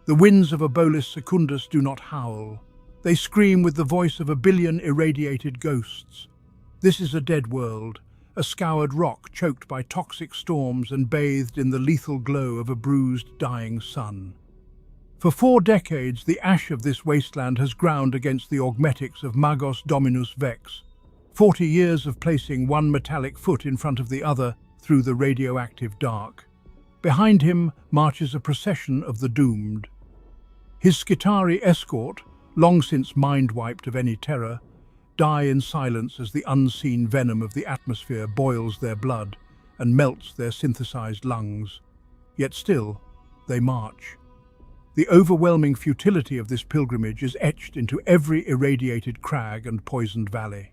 The winds of Abolis Secundus do not howl. They scream with the voice of 1 billion irradiated ghosts. This is a dead world, a scoured rock choked by toxic storms and bathed in the lethal glow of a bruised, dying sun. For 4 decades, the ash of this wasteland has ground against the augmetics of Magos Dominus Vex, 40 years of placing one metallic foot in front of the other through the radioactive dark. Behind him marches a procession of the doomed. His Skitarii escort, long since mind-wiped of any terror, die in silence as the unseen venom of the atmosphere boils their blood and melts their synthesized lungs. Yet still, they march. The overwhelming futility of this pilgrimage is etched into every irradiated crag and poisoned valley.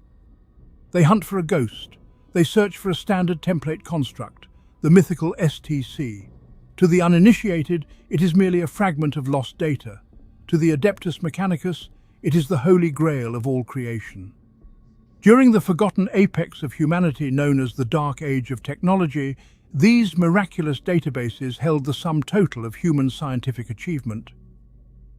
They hunt for a ghost. They search for a standard template construct, the mythical STC. To the uninitiated, it is merely a fragment of lost data. To the Adeptus Mechanicus, it is the holy grail of all creation. During the forgotten apex of humanity known as the Dark Age of Technology, these miraculous databases held the sum total of human scientific achievement.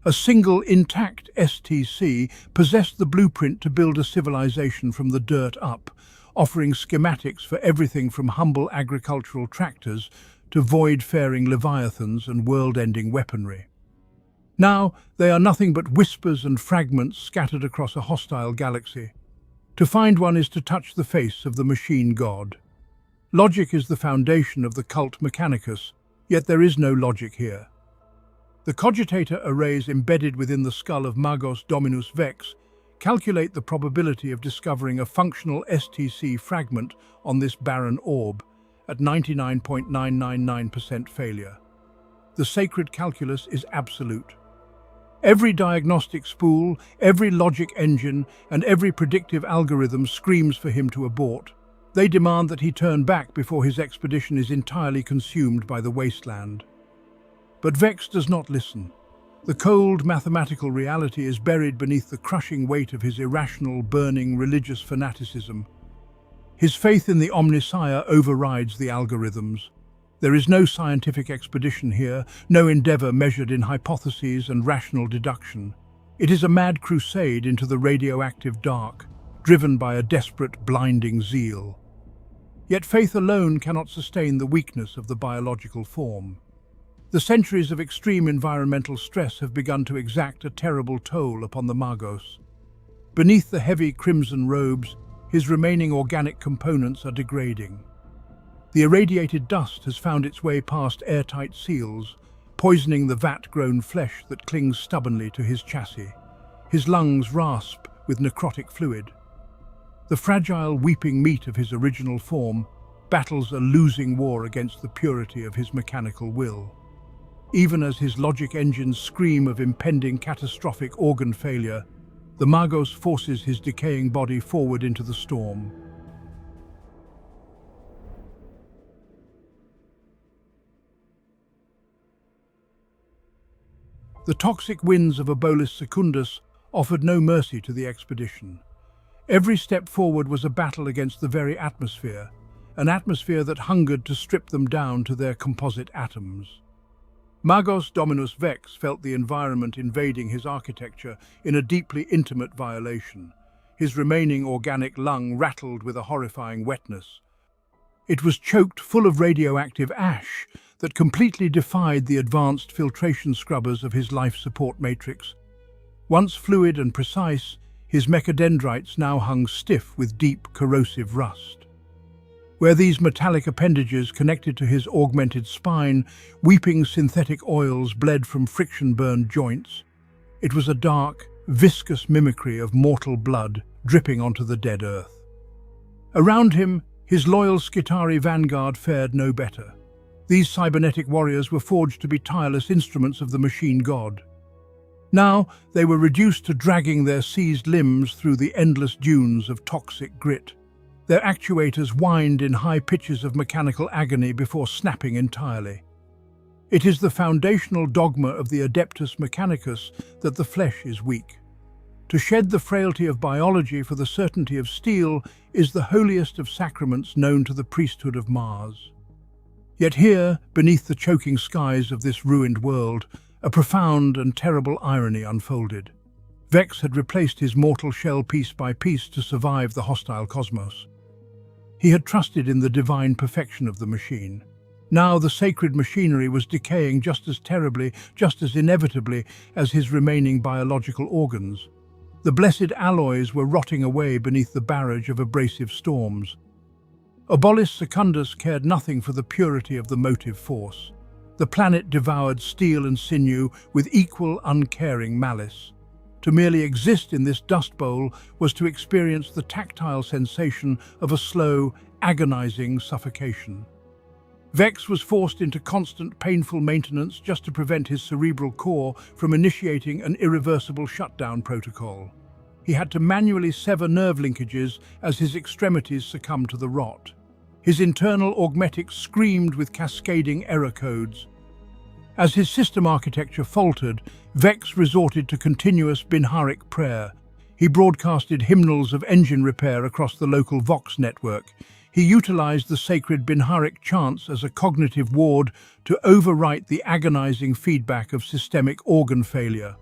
A single intact STC possessed the blueprint to build a civilization from the dirt up, offering schematics for everything from humble agricultural tractors to void-faring leviathans and world-ending weaponry. Now, they are nothing but whispers and fragments scattered across a hostile galaxy. To find one is to touch the face of the machine god. Logic is the foundation of the cult Mechanicus, yet there is no logic here. The cogitator arrays embedded within the skull of Magos Dominus Vex calculate the probability of discovering a functional STC fragment on this barren orb at 99.999% failure. The sacred calculus is absolute. Every diagnostic spool, every logic engine, and every predictive algorithm screams for him to abort. They demand that he turn back before his expedition is entirely consumed by the wasteland. But Vex does not listen. The cold mathematical reality is buried beneath the crushing weight of his irrational, burning religious fanaticism. His faith in the Omnissiah overrides the algorithms. There is no scientific expedition here, no endeavor measured in hypotheses and rational deduction. It is a mad crusade into the radioactive dark, driven by a desperate, blinding zeal. Yet faith alone cannot sustain the weakness of the biological form. The centuries of extreme environmental stress have begun to exact a terrible toll upon the Magos. Beneath the heavy crimson robes, his remaining organic components are degrading. The irradiated dust has found its way past airtight seals, poisoning the vat-grown flesh that clings stubbornly to his chassis. His lungs rasp with necrotic fluid. The fragile, weeping meat of his original form battles a losing war against the purity of his mechanical will. Even as his logic engines scream of impending catastrophic organ failure, the Magos forces his decaying body forward into the storm. The toxic winds of Abolis Secundus offered no mercy to the expedition. Every step forward was a battle against the very atmosphere, an atmosphere that hungered to strip them down to their composite atoms. Magos Dominus Vex felt the environment invading his architecture in a deeply intimate violation. His remaining organic lung rattled with a horrifying wetness. It was choked full of radioactive ash that completely defied the advanced filtration scrubbers of his life support matrix. Once fluid and precise, his mechadendrites now hung stiff with deep, corrosive rust. Where these metallic appendages connected to his augmented spine, weeping synthetic oils bled from friction-burned joints. It was a dark, viscous mimicry of mortal blood dripping onto the dead earth. Around him, his loyal Skitarii vanguard fared no better. These cybernetic warriors were forged to be tireless instruments of the machine god. Now they were reduced to dragging their seized limbs through the endless dunes of toxic grit. Their actuators whined in high pitches of mechanical agony before snapping entirely. It is the foundational dogma of the Adeptus Mechanicus that the flesh is weak. To shed the frailty of biology for the certainty of steel is the holiest of sacraments known to the priesthood of Mars. Yet here, beneath the choking skies of this ruined world, A profound and terrible irony unfolded. Vex had replaced his mortal shell piece by piece to survive the hostile cosmos. He had trusted in the divine perfection of the machine. Now the sacred machinery was decaying just as terribly, just as inevitably as his remaining biological organs. The blessed alloys were rotting away beneath the barrage of abrasive storms. Obolis Secundus cared nothing for the purity of the motive force. The planet devoured steel and sinew with equal uncaring malice. To merely exist in this dust bowl was to experience the tactile sensation of a slow, agonizing suffocation. Vex was forced into constant, painful maintenance just to prevent his cerebral core from initiating an irreversible shutdown protocol. He had to manually sever nerve linkages as his extremities succumbed to the rot. His internal augmetics screamed with cascading error codes. As his system architecture faltered, Vex resorted to continuous Binharic prayer. He broadcasted hymnals of engine repair across the local Vox network. He utilized the sacred Binharic chants as a cognitive ward to overwrite the agonizing feedback of systemic organ failure.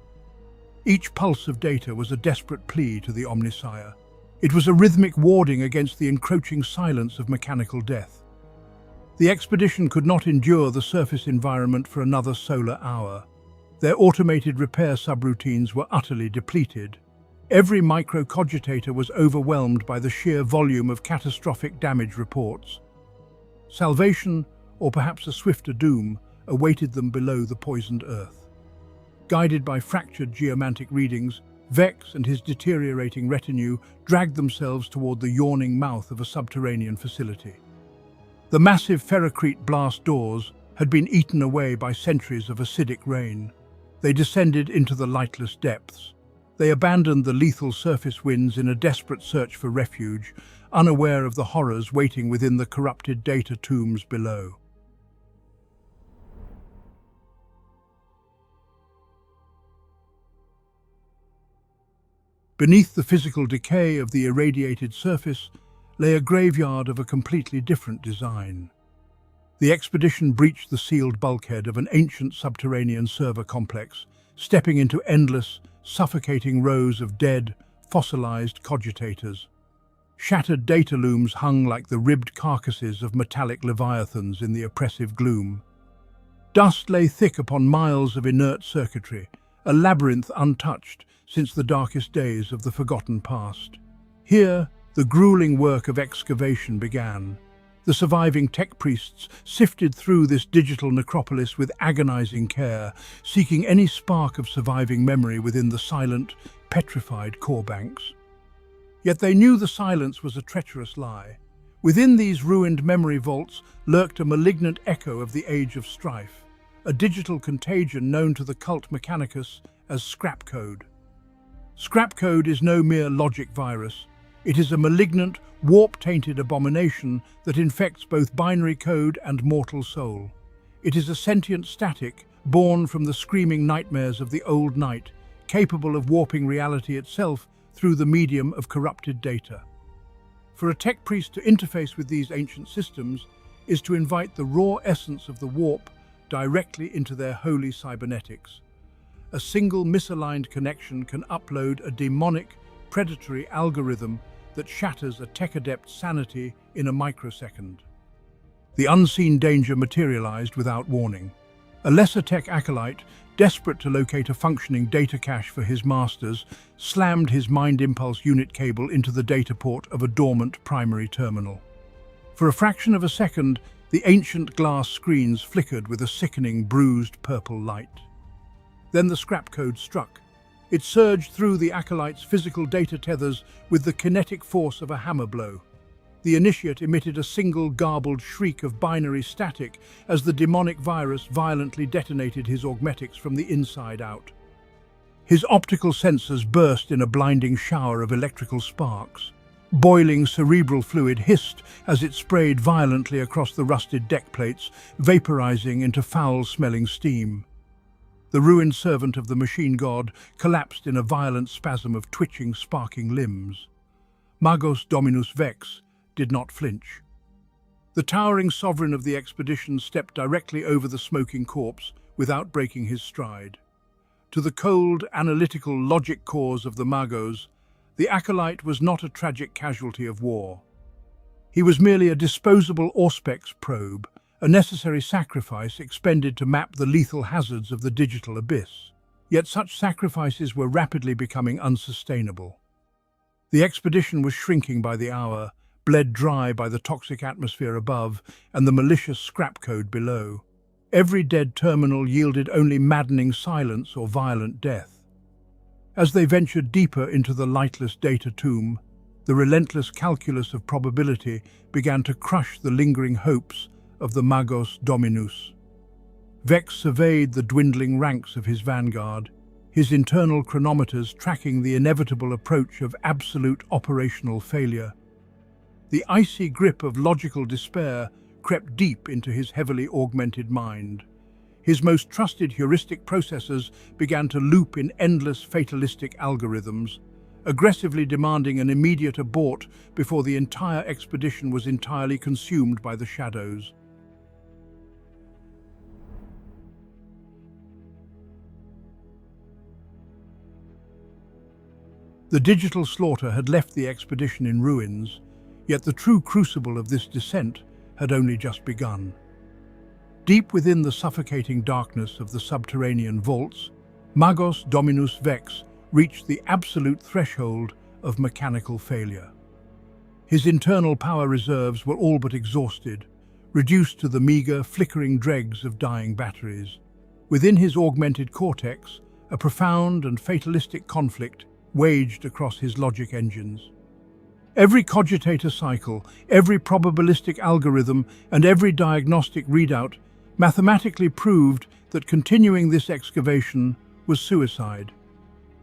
Each pulse of data was a desperate plea to the Omnissiah. It was a rhythmic warding against the encroaching silence of mechanical death. The expedition could not endure the surface environment for another solar hour. Their automated repair subroutines were utterly depleted. Every microcogitator was overwhelmed by the sheer volume of catastrophic damage reports. Salvation, or perhaps a swifter doom, awaited them below the poisoned earth. Guided by fractured geomantic readings, Vex and his deteriorating retinue dragged themselves toward the yawning mouth of a subterranean facility. The massive ferrocrete blast doors had been eaten away by centuries of acidic rain. They descended into the lightless depths. They abandoned the lethal surface winds in a desperate search for refuge, unaware of the horrors waiting within the corrupted data tombs below. Beneath the physical decay of the irradiated surface lay a graveyard of a completely different design. The expedition breached the sealed bulkhead of an ancient subterranean server complex, stepping into endless, suffocating rows of dead, fossilized cogitators. Shattered data looms hung like the ribbed carcasses of metallic leviathans in the oppressive gloom. Dust lay thick upon miles of inert circuitry, a labyrinth untouched since the darkest days of the forgotten past. Here, the grueling work of excavation began. The surviving tech priests sifted through this digital necropolis with agonizing care, seeking any spark of surviving memory within the silent, petrified core banks. Yet they knew the silence was a treacherous lie. Within these ruined memory vaults lurked a malignant echo of the Age of Strife, a digital contagion known to the cult mechanicus as scrap code. Scrap code is no mere logic virus. It is a malignant, warp-tainted abomination that infects both binary code and mortal soul. It is a sentient static, born from the screaming nightmares of the old night, capable of warping reality itself through the medium of corrupted data. For a tech priest to interface with these ancient systems is to invite the raw essence of the warp directly into their holy cybernetics. A single misaligned connection can upload a demonic, predatory algorithm that shatters a tech-adept's sanity in a microsecond. The unseen danger materialized without warning. A lesser tech acolyte, desperate to locate a functioning data cache for his masters, slammed his mind impulse unit cable into the data port of a dormant primary terminal. For a fraction of a second, the ancient glass screens flickered with a sickening, bruised purple light. Then the scrap code struck. It surged through the acolyte's physical data tethers with the kinetic force of a hammer blow. The initiate emitted a single garbled shriek of binary static as the demonic virus violently detonated his augmetics from the inside out. His optical sensors burst in a blinding shower of electrical sparks. Boiling cerebral fluid hissed as it sprayed violently across the rusted deck plates, vaporizing into foul-smelling steam. The ruined servant of the machine god collapsed in a violent spasm of twitching, sparking limbs. Magos Dominus Vex did not flinch. The towering sovereign of the expedition stepped directly over the smoking corpse without breaking his stride. To the cold, analytical logic cores of the Magos, the acolyte was not a tragic casualty of war. He was merely a disposable Auspex probe, a necessary sacrifice expended to map the lethal hazards of the digital abyss. Yet such sacrifices were rapidly becoming unsustainable. The expedition was shrinking by the hour, bled dry by the toxic atmosphere above and the malicious scrap code below. Every dead terminal yielded only maddening silence or violent death. As they ventured deeper into the lightless data tomb, the relentless calculus of probability began to crush the lingering hopes of the Magos Dominus. Vex surveyed the dwindling ranks of his vanguard, his internal chronometers tracking the inevitable approach of absolute operational failure. The icy grip of logical despair crept deep into his heavily augmented mind. His most trusted heuristic processors began to loop in endless fatalistic algorithms, aggressively demanding an immediate abort before the entire expedition was entirely consumed by the shadows. The digital slaughter had left the expedition in ruins, yet the true crucible of this descent had only just begun. Deep within the suffocating darkness of the subterranean vaults, Magos Dominus Vex reached the absolute threshold of mechanical failure. His internal power reserves were all but exhausted, reduced to the meager, flickering dregs of dying batteries. Within his augmented cortex, a profound and fatalistic conflict waged across his logic engines. Every cogitator cycle, every probabilistic algorithm, and every diagnostic readout mathematically proved that continuing this excavation was suicide.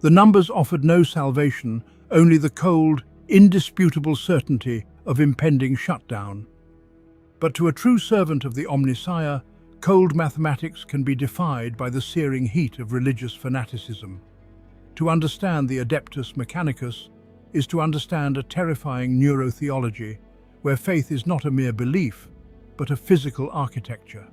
The numbers offered no salvation, only the cold, indisputable certainty of impending shutdown. But to a true servant of the Omnissiah, cold mathematics can be defied by the searing heat of religious fanaticism. To understand the Adeptus Mechanicus is to understand a terrifying neurotheology, where faith is not a mere belief, but a physical architecture.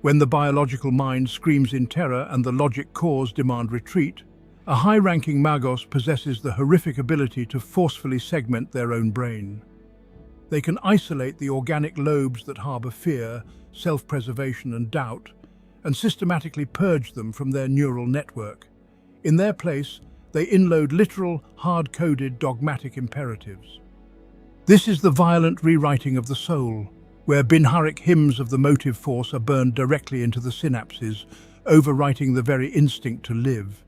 When the biological mind screams in terror and the logic cores demand retreat, a high-ranking Magos possesses the horrific ability to forcefully segment their own brain. They can isolate the organic lobes that harbor fear, self-preservation and doubt, and systematically purge them from their neural network. In their place, they inload literal, hard-coded dogmatic imperatives. This is the violent rewriting of the soul, where binharic hymns of the motive force are burned directly into the synapses, overwriting the very instinct to live.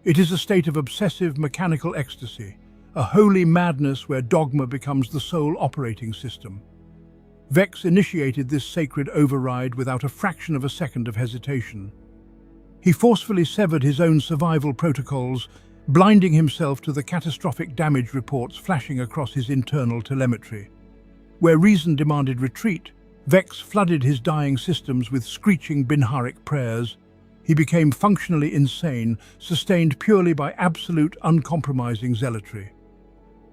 It is a state of obsessive mechanical ecstasy, a holy madness where dogma becomes the sole operating system. Vex initiated this sacred override without a fraction of a second of hesitation. He forcefully severed his own survival protocols, blinding himself to the catastrophic damage reports flashing across his internal telemetry. Where reason demanded retreat, Vex flooded his dying systems with screeching binharic prayers. He became functionally insane, sustained purely by absolute, uncompromising zealotry.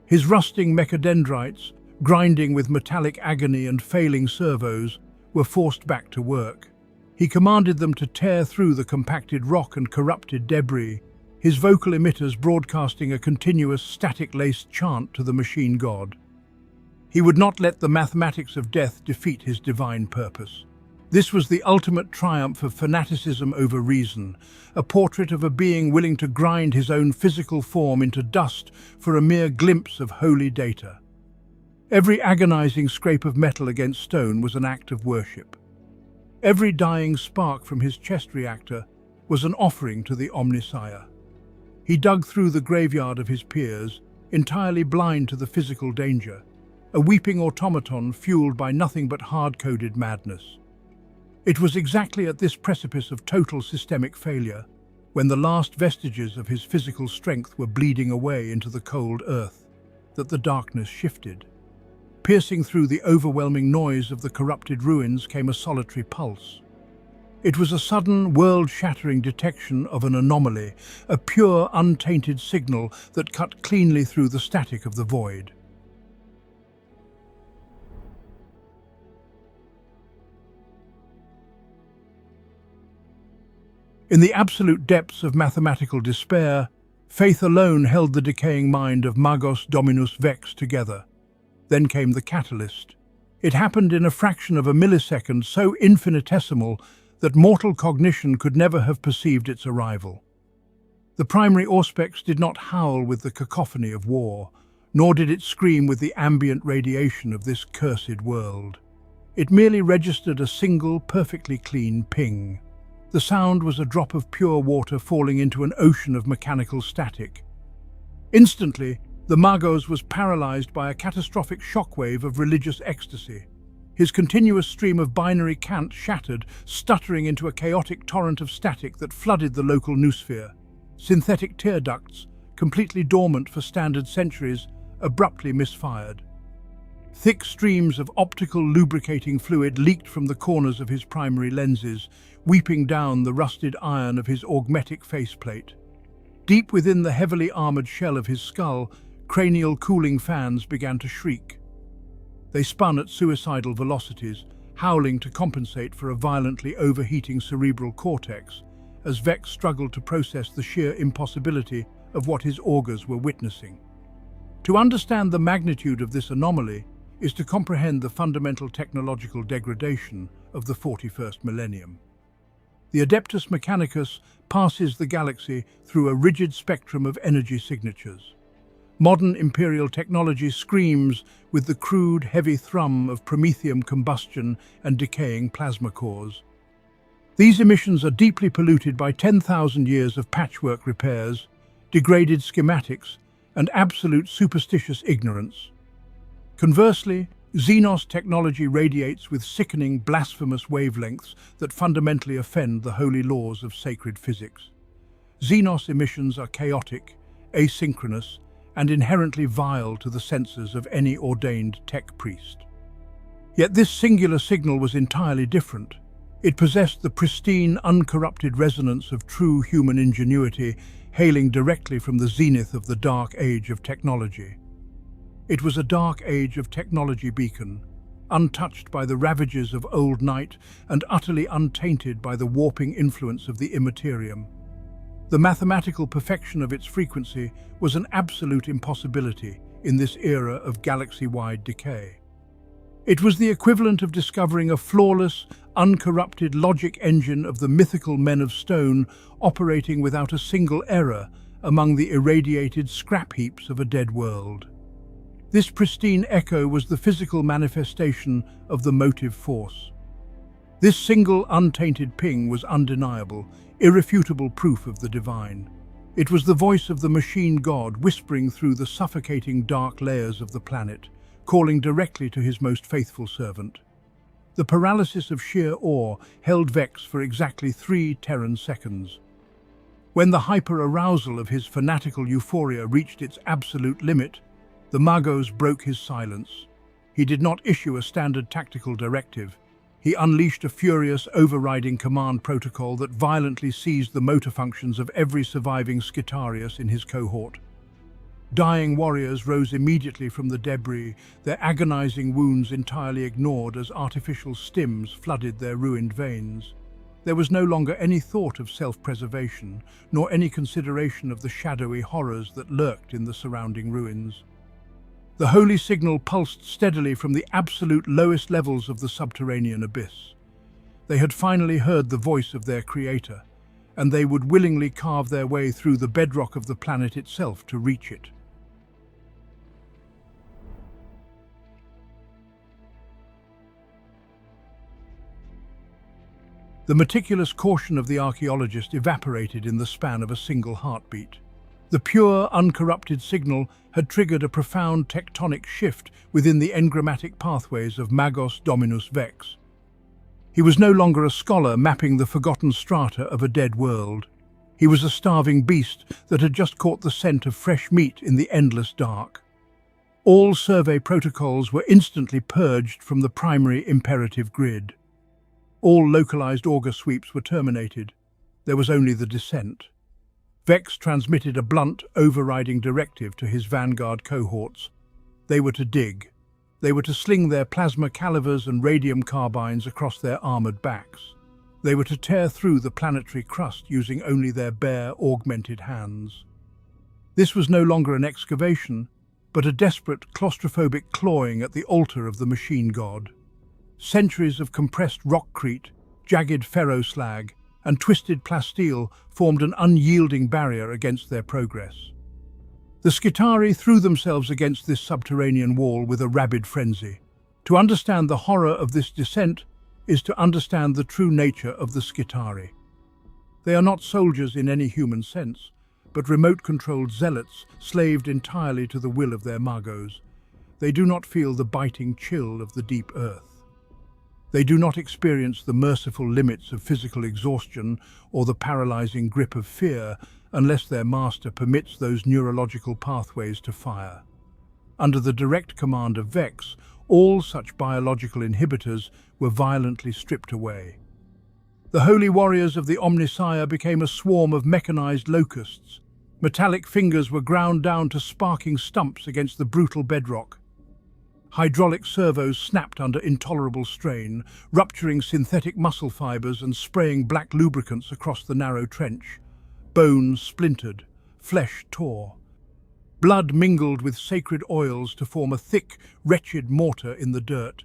His rusting mechadendrites, grinding with metallic agony and failing servos, were forced back to work. He commanded them to tear through the compacted rock and corrupted debris, his vocal emitters broadcasting a continuous static-laced chant to the machine god. He would not let the mathematics of death defeat his divine purpose. This was the ultimate triumph of fanaticism over reason, a portrait of a being willing to grind his own physical form into dust for a mere glimpse of holy data. Every agonizing scrape of metal against stone was an act of worship. Every dying spark from his chest reactor was an offering to the Omnissiah. He dug through the graveyard of his peers, entirely blind to the physical danger, a weeping automaton fueled by nothing but hard-coded madness. It was exactly at this precipice of total systemic failure, when the last vestiges of his physical strength were bleeding away into the cold earth, that the darkness shifted. Piercing through the overwhelming noise of the corrupted ruins came a solitary pulse. It was a sudden, world-shattering detection of an anomaly, a pure, untainted signal that cut cleanly through the static of the void. In the absolute depths of mathematical despair, faith alone held the decaying mind of Magos Dominus Vex together. Then came the catalyst. It happened in a fraction of a millisecond, so infinitesimal that mortal cognition could never have perceived its arrival. The primary auspex did not howl with the cacophony of war, nor did it scream with the ambient radiation of this cursed world. It merely registered a single, perfectly clean ping. The sound was a drop of pure water falling into an ocean of mechanical static. Instantly, the Magos was paralyzed by a catastrophic shockwave of religious ecstasy. His continuous stream of binary cant shattered, stuttering into a chaotic torrent of static that flooded the local noosphere. Synthetic tear ducts, completely dormant for standard centuries, abruptly misfired. Thick streams of optical lubricating fluid leaked from the corners of his primary lenses, weeping down the rusted iron of his augmetic faceplate. Deep within the heavily armored shell of his skull, cranial cooling fans began to shriek. They spun at suicidal velocities, howling to compensate for a violently overheating cerebral cortex, as Vex struggled to process the sheer impossibility of what his augurs were witnessing. To understand the magnitude of this anomaly is to comprehend the fundamental technological degradation of the 41st millennium. The Adeptus Mechanicus passes the galaxy through a rigid spectrum of energy signatures. Modern Imperial technology screams with the crude, heavy thrum of promethium combustion and decaying plasma cores. These emissions are deeply polluted by 10,000 years of patchwork repairs, degraded schematics, and absolute superstitious ignorance. Conversely, Xenos technology radiates with sickening, blasphemous wavelengths that fundamentally offend the holy laws of sacred physics. Xenos emissions are chaotic, asynchronous, and inherently vile to the senses of any ordained tech priest. Yet this singular signal was entirely different. It possessed the pristine, uncorrupted resonance of true human ingenuity, hailing directly from the zenith of the dark age of technology. It was a dark age of technology beacon, untouched by the ravages of old night and utterly untainted by the warping influence of the immaterium. The mathematical perfection of its frequency was an absolute impossibility in this era of galaxy-wide decay. It was the equivalent of discovering a flawless, uncorrupted logic engine of the mythical men of stone operating without a single error among the irradiated scrap heaps of a dead world. This pristine echo was the physical manifestation of the motive force. This single untainted ping was undeniable, irrefutable proof of the divine. It was the voice of the machine god whispering through the suffocating dark layers of the planet, calling directly to his most faithful servant. The paralysis of sheer awe held Vex for exactly 3 Terran seconds. When the hyper-arousal of his fanatical euphoria reached its absolute limit, the Magos broke his silence. He did not issue a standard tactical directive. He unleashed a furious, overriding command protocol that violently seized the motor functions of every surviving Skitarius in his cohort. Dying warriors rose immediately from the debris, their agonizing wounds entirely ignored as artificial stims flooded their ruined veins. There was no longer any thought of self-preservation, nor any consideration of the shadowy horrors that lurked in the surrounding ruins. The holy signal pulsed steadily from the absolute lowest levels of the subterranean abyss. They had finally heard the voice of their creator, and they would willingly carve their way through the bedrock of the planet itself to reach it. The meticulous caution of the archaeologist evaporated in the span of a single heartbeat. The pure, uncorrupted signal had triggered a profound tectonic shift within the engrammatic pathways of Magos Dominus Vex. He was no longer a scholar mapping the forgotten strata of a dead world. He was a starving beast that had just caught the scent of fresh meat in the endless dark. All survey protocols were instantly purged from the primary imperative grid. All localized auger sweeps were terminated. There was only the descent. Vex transmitted a blunt, overriding directive to his vanguard cohorts. They were to dig. They were to sling their plasma calivers and radium carbines across their armored backs. They were to tear through the planetary crust using only their bare, augmented hands. This was no longer an excavation, but a desperate, claustrophobic clawing at the altar of the machine god. Centuries of compressed rockcrete, jagged ferroslag, and twisted plasteel formed an unyielding barrier against their progress. The Skitarii threw themselves against this subterranean wall with a rabid frenzy. To understand the horror of this descent is to understand the true nature of the Skitarii. They are not soldiers in any human sense, but remote-controlled zealots slaved entirely to the will of their magos. They do not feel the biting chill of the deep earth. They do not experience the merciful limits of physical exhaustion or the paralyzing grip of fear unless their master permits those neurological pathways to fire. Under the direct command of Vex, all such biological inhibitors were violently stripped away. The holy warriors of the Omnissiah became a swarm of mechanized locusts. Metallic fingers were ground down to sparking stumps against the brutal bedrock. Hydraulic servos snapped under intolerable strain, rupturing synthetic muscle fibers and spraying black lubricants across the narrow trench. Bones splintered, flesh tore. Blood mingled with sacred oils to form a thick, wretched mortar in the dirt.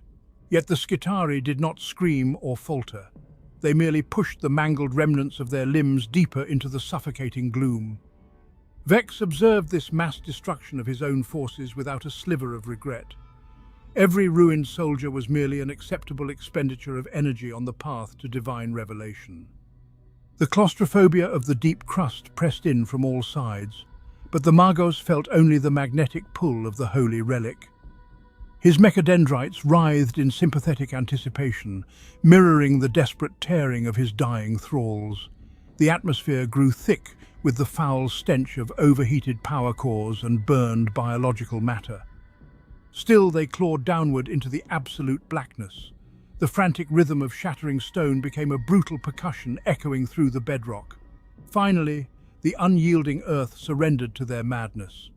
Yet the Skitarii did not scream or falter. They merely pushed the mangled remnants of their limbs deeper into the suffocating gloom. Vex observed this mass destruction of his own forces without a sliver of regret. Every ruined soldier was merely an acceptable expenditure of energy on the path to divine revelation. The claustrophobia of the deep crust pressed in from all sides, but the Magos felt only the magnetic pull of the holy relic. His mechadendrites writhed in sympathetic anticipation, mirroring the desperate tearing of his dying thralls. The atmosphere grew thick with the foul stench of overheated power cores and burned biological matter. Still they clawed downward into the absolute blackness. The frantic rhythm of shattering stone became a brutal percussion echoing through the bedrock. Finally, the unyielding earth surrendered to their madness.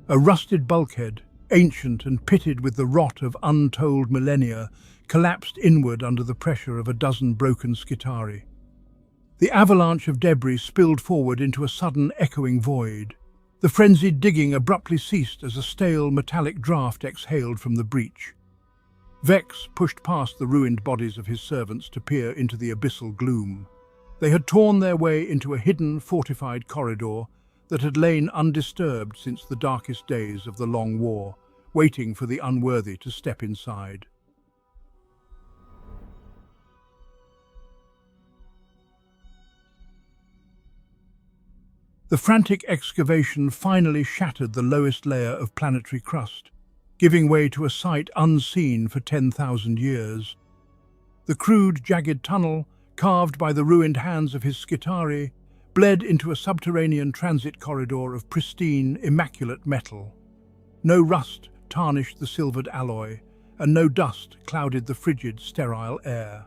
A rusted bulkhead, ancient and pitted with the rot of untold millennia, collapsed inward under the pressure of a dozen broken Skitarii. The avalanche of debris spilled forward into a sudden echoing void. The frenzied digging abruptly ceased as a stale metallic draft exhaled from the breach. Vex pushed past the ruined bodies of his servants to peer into the abyssal gloom. They had torn their way into a hidden, fortified corridor that had lain undisturbed since the darkest days of the Long War, waiting for the unworthy to step inside. The frantic excavation finally shattered the lowest layer of planetary crust, giving way to a sight unseen for 10,000 years. The crude, jagged tunnel, carved by the ruined hands of his Skitarii, bled into a subterranean transit corridor of pristine, immaculate metal. No rust tarnished the silvered alloy, and no dust clouded the frigid, sterile air.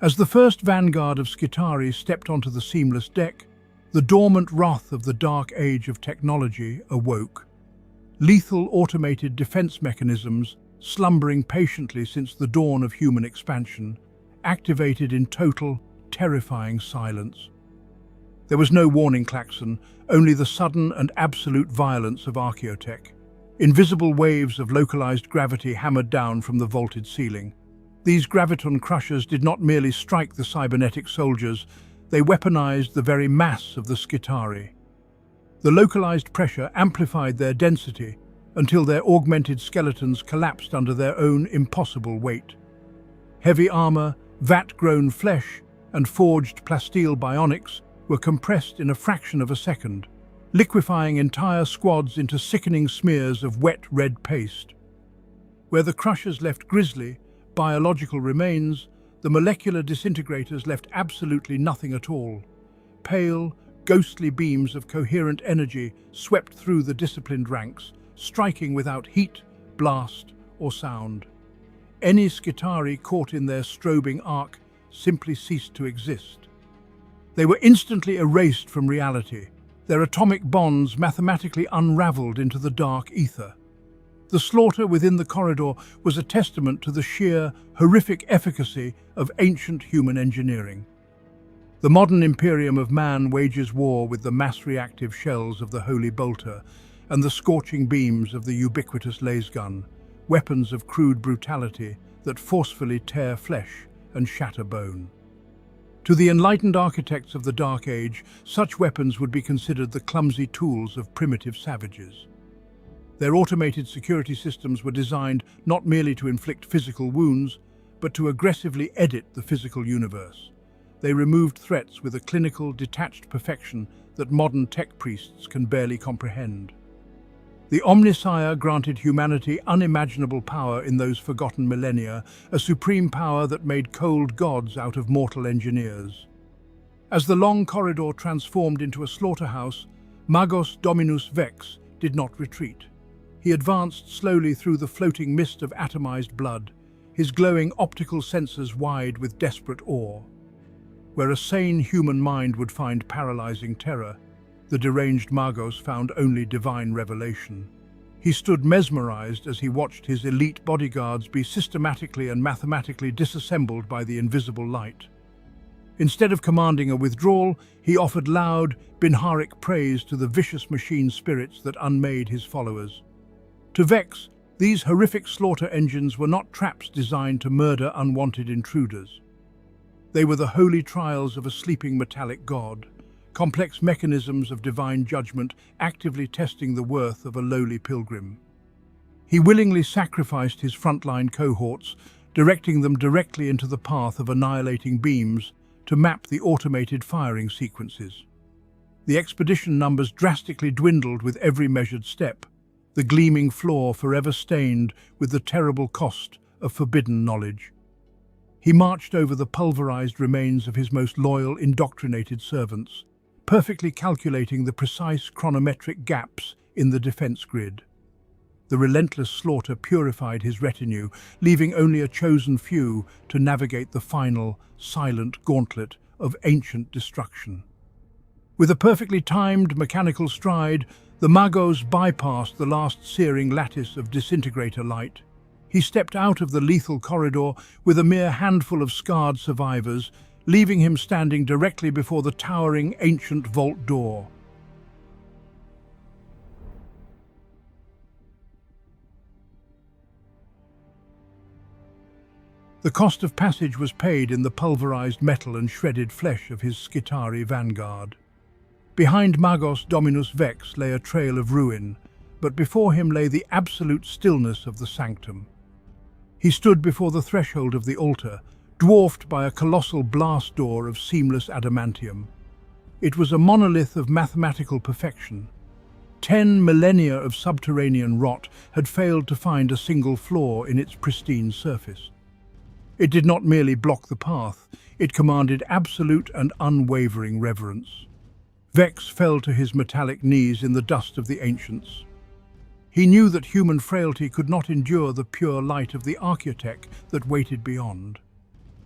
As the first vanguard of Skitarii stepped onto the seamless deck, the dormant wrath of the dark age of technology awoke. Lethal automated defense mechanisms, slumbering patiently since the dawn of human expansion, activated in total, terrifying silence. There was no warning klaxon, only the sudden and absolute violence of archaeotech. Invisible waves of localized gravity hammered down from the vaulted ceiling. These graviton crushers did not merely strike the cybernetic soldiers, they weaponized the very mass of the Skitarii. The localized pressure amplified their density until their augmented skeletons collapsed under their own impossible weight. Heavy armor, vat-grown flesh, and forged plasteel bionics were compressed in a fraction of a second, liquefying entire squads into sickening smears of wet red paste. Where the crushers left grisly, biological remains, the molecular disintegrators left absolutely nothing at all. Pale, ghostly beams of coherent energy swept through the disciplined ranks, striking without heat, blast, or sound. Any Skitarii caught in their strobing arc simply ceased to exist. They were instantly erased from reality, their atomic bonds mathematically unraveled into the dark ether. The slaughter within the corridor was a testament to the sheer, horrific efficacy of ancient human engineering. The modern Imperium of man wages war with the mass-reactive shells of the Holy Bolter and the scorching beams of the ubiquitous lasgun, weapons of crude brutality that forcefully tear flesh and shatter bone. To the enlightened architects of the Dark Age, such weapons would be considered the clumsy tools of primitive savages. Their automated security systems were designed not merely to inflict physical wounds, but to aggressively edit the physical universe. They removed threats with a clinical, detached perfection that modern tech priests can barely comprehend. The Omnissiah granted humanity unimaginable power in those forgotten millennia, a supreme power that made cold gods out of mortal engineers. As the long corridor transformed into a slaughterhouse, Magos Dominus Vex did not retreat. He advanced slowly through the floating mist of atomized blood, his glowing optical sensors wide with desperate awe. Where a sane human mind would find paralyzing terror, the deranged Magos found only divine revelation. He stood mesmerized as he watched his elite bodyguards be systematically and mathematically disassembled by the invisible light. Instead of commanding a withdrawal, he offered loud, binharic praise to the vicious machine spirits that unmade his followers. To Vex, these horrific slaughter engines were not traps designed to murder unwanted intruders. They were the holy trials of a sleeping metallic god, complex mechanisms of divine judgment actively testing the worth of a lowly pilgrim. He willingly sacrificed his frontline cohorts, directing them directly into the path of annihilating beams to map the automated firing sequences. The expedition numbers drastically dwindled with every measured step, the gleaming floor forever stained with the terrible cost of forbidden knowledge. He marched over the pulverized remains of his most loyal, indoctrinated servants, perfectly calculating the precise chronometric gaps in the defense grid. The relentless slaughter purified his retinue, leaving only a chosen few to navigate the final, silent gauntlet of ancient destruction. With a perfectly timed mechanical stride, the Magos bypassed the last searing lattice of disintegrator light. He stepped out of the lethal corridor with a mere handful of scarred survivors, leaving him standing directly before the towering ancient vault door. The cost of passage was paid in the pulverized metal and shredded flesh of his Skitarii vanguard. Behind Magos Dominus Vex lay a trail of ruin, but before him lay the absolute stillness of the sanctum. He stood before the threshold of the altar, dwarfed by a colossal blast door of seamless adamantium. It was a monolith of mathematical perfection. 10 millennia of subterranean rot had failed to find a single flaw in its pristine surface. It did not merely block the path, it commanded absolute and unwavering reverence. Vex fell to his metallic knees in the dust of the ancients. He knew that human frailty could not endure the pure light of the architect that waited beyond.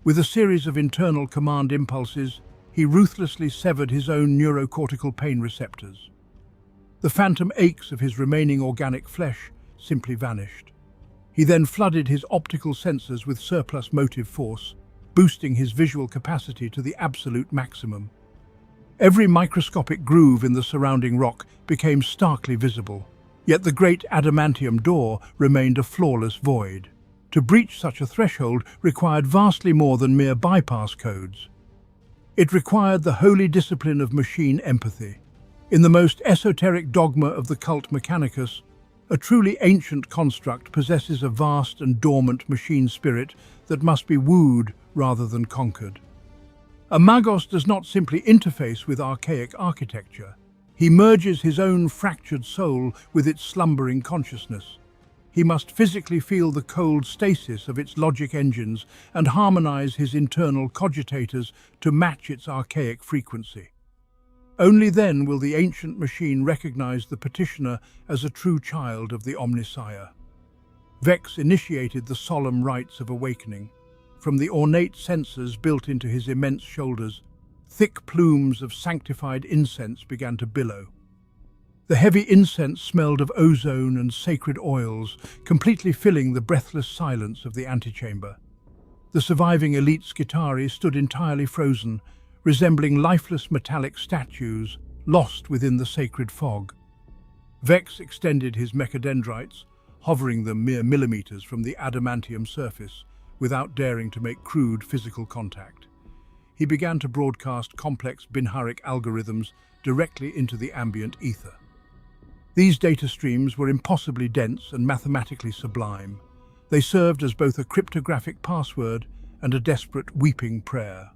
With a series of internal command impulses, he ruthlessly severed his own neurocortical pain receptors. The phantom aches of his remaining organic flesh simply vanished. He then flooded his optical sensors with surplus motive force, boosting his visual capacity to the absolute maximum. Every microscopic groove in the surrounding rock became starkly visible, yet the great adamantium door remained a flawless void. To breach such a threshold required vastly more than mere bypass codes. It required the holy discipline of machine empathy. In the most esoteric dogma of the cult Mechanicus, a truly ancient construct possesses a vast and dormant machine spirit that must be wooed rather than conquered. A Magos does not simply interface with archaic architecture. He merges his own fractured soul with its slumbering consciousness. He must physically feel the cold stasis of its logic engines and harmonize his internal cogitators to match its archaic frequency. Only then will the ancient machine recognize the petitioner as a true child of the Omnissiah. Vex initiated the solemn rites of awakening. From the ornate sensors built into his immense shoulders, thick plumes of sanctified incense began to billow. The heavy incense smelled of ozone and sacred oils, completely filling the breathless silence of the antechamber. The surviving elite Skitarii stood entirely frozen, resembling lifeless metallic statues lost within the sacred fog. Vex extended his mechadendrites, hovering them mere millimeters from the adamantium surface, without daring to make crude physical contact. He began to broadcast complex binharic algorithms directly into the ambient ether. These data streams were impossibly dense and mathematically sublime. They served as both a cryptographic password and a desperate weeping prayer.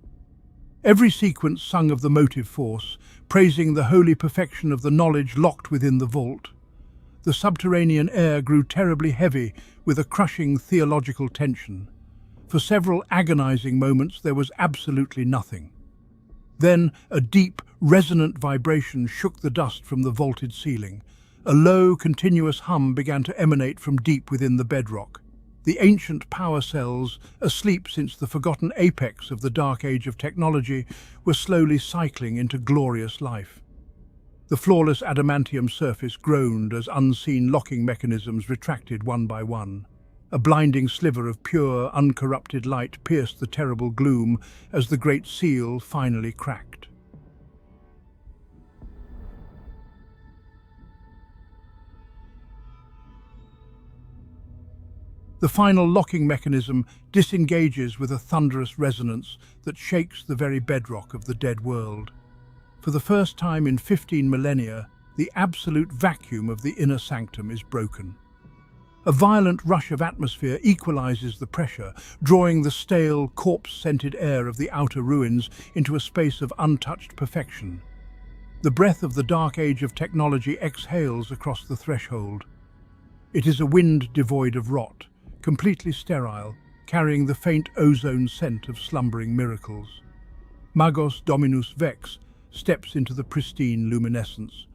Every sequence sung of the motive force, praising the holy perfection of the knowledge locked within the vault. The subterranean air grew terribly heavy with a crushing theological tension. For several agonizing moments there was absolutely nothing. Then a deep, resonant vibration shook the dust from the vaulted ceiling. A low, continuous hum began to emanate from deep within the bedrock. The ancient power cells, asleep since the forgotten apex of the dark age of technology, were slowly cycling into glorious life. The flawless adamantium surface groaned as unseen locking mechanisms retracted one by one. A blinding sliver of pure, uncorrupted light pierced the terrible gloom as the great seal finally cracked. The final locking mechanism disengages with a thunderous resonance that shakes the very bedrock of the dead world. For the first time in 15 millennia, the absolute vacuum of the inner sanctum is broken. A violent rush of atmosphere equalizes the pressure, drawing the stale, corpse-scented air of the outer ruins into a space of untouched perfection. The breath of the dark age of technology exhales across the threshold. It is a wind devoid of rot, completely sterile, carrying the faint ozone scent of slumbering miracles. Magos Dominus Vex steps into the pristine luminescence.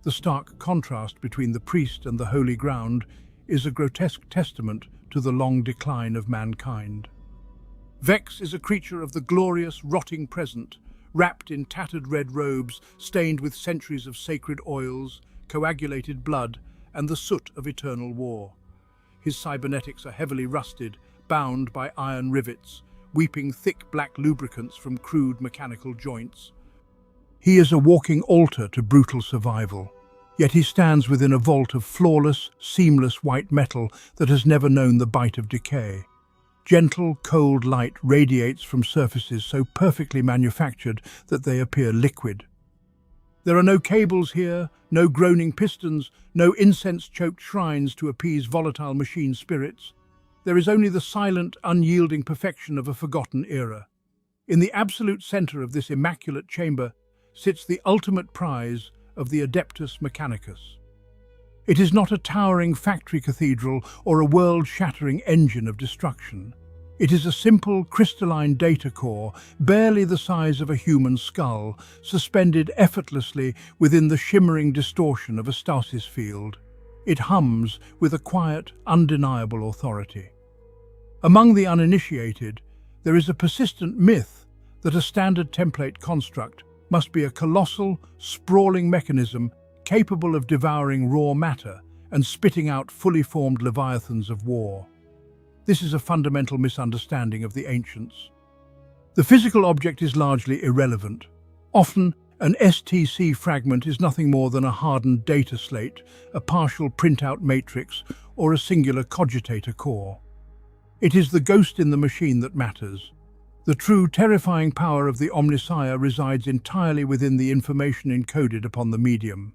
The stark contrast between the priest and the holy ground is a grotesque testament to the long decline of mankind. Vex is a creature of the glorious, rotting present, wrapped in tattered red robes stained with centuries of sacred oils, coagulated blood, and the soot of eternal war. His cybernetics are heavily rusted, bound by iron rivets, weeping thick black lubricants from crude mechanical joints. He is a walking altar to brutal survival, yet he stands within a vault of flawless, seamless white metal that has never known the bite of decay. Gentle, cold light radiates from surfaces so perfectly manufactured that they appear liquid. There are no cables here, no groaning pistons, no incense-choked shrines to appease volatile machine spirits. There is only the silent, unyielding perfection of a forgotten era. In the absolute center of this immaculate chamber sits the ultimate prize of the Adeptus Mechanicus. It is not a towering factory cathedral or a world-shattering engine of destruction. It is a simple, crystalline data core, barely the size of a human skull, suspended effortlessly within the shimmering distortion of a stasis field. It hums with a quiet, undeniable authority. Among the uninitiated, there is a persistent myth that a standard template construct must be a colossal, sprawling mechanism capable of devouring raw matter and spitting out fully formed leviathans of war. This is a fundamental misunderstanding of the ancients. The physical object is largely irrelevant. Often, an STC fragment is nothing more than a hardened data slate, a partial printout matrix, or a singular cogitator core. It is the ghost in the machine that matters. The true terrifying power of the Omnissiah resides entirely within the information encoded upon the medium.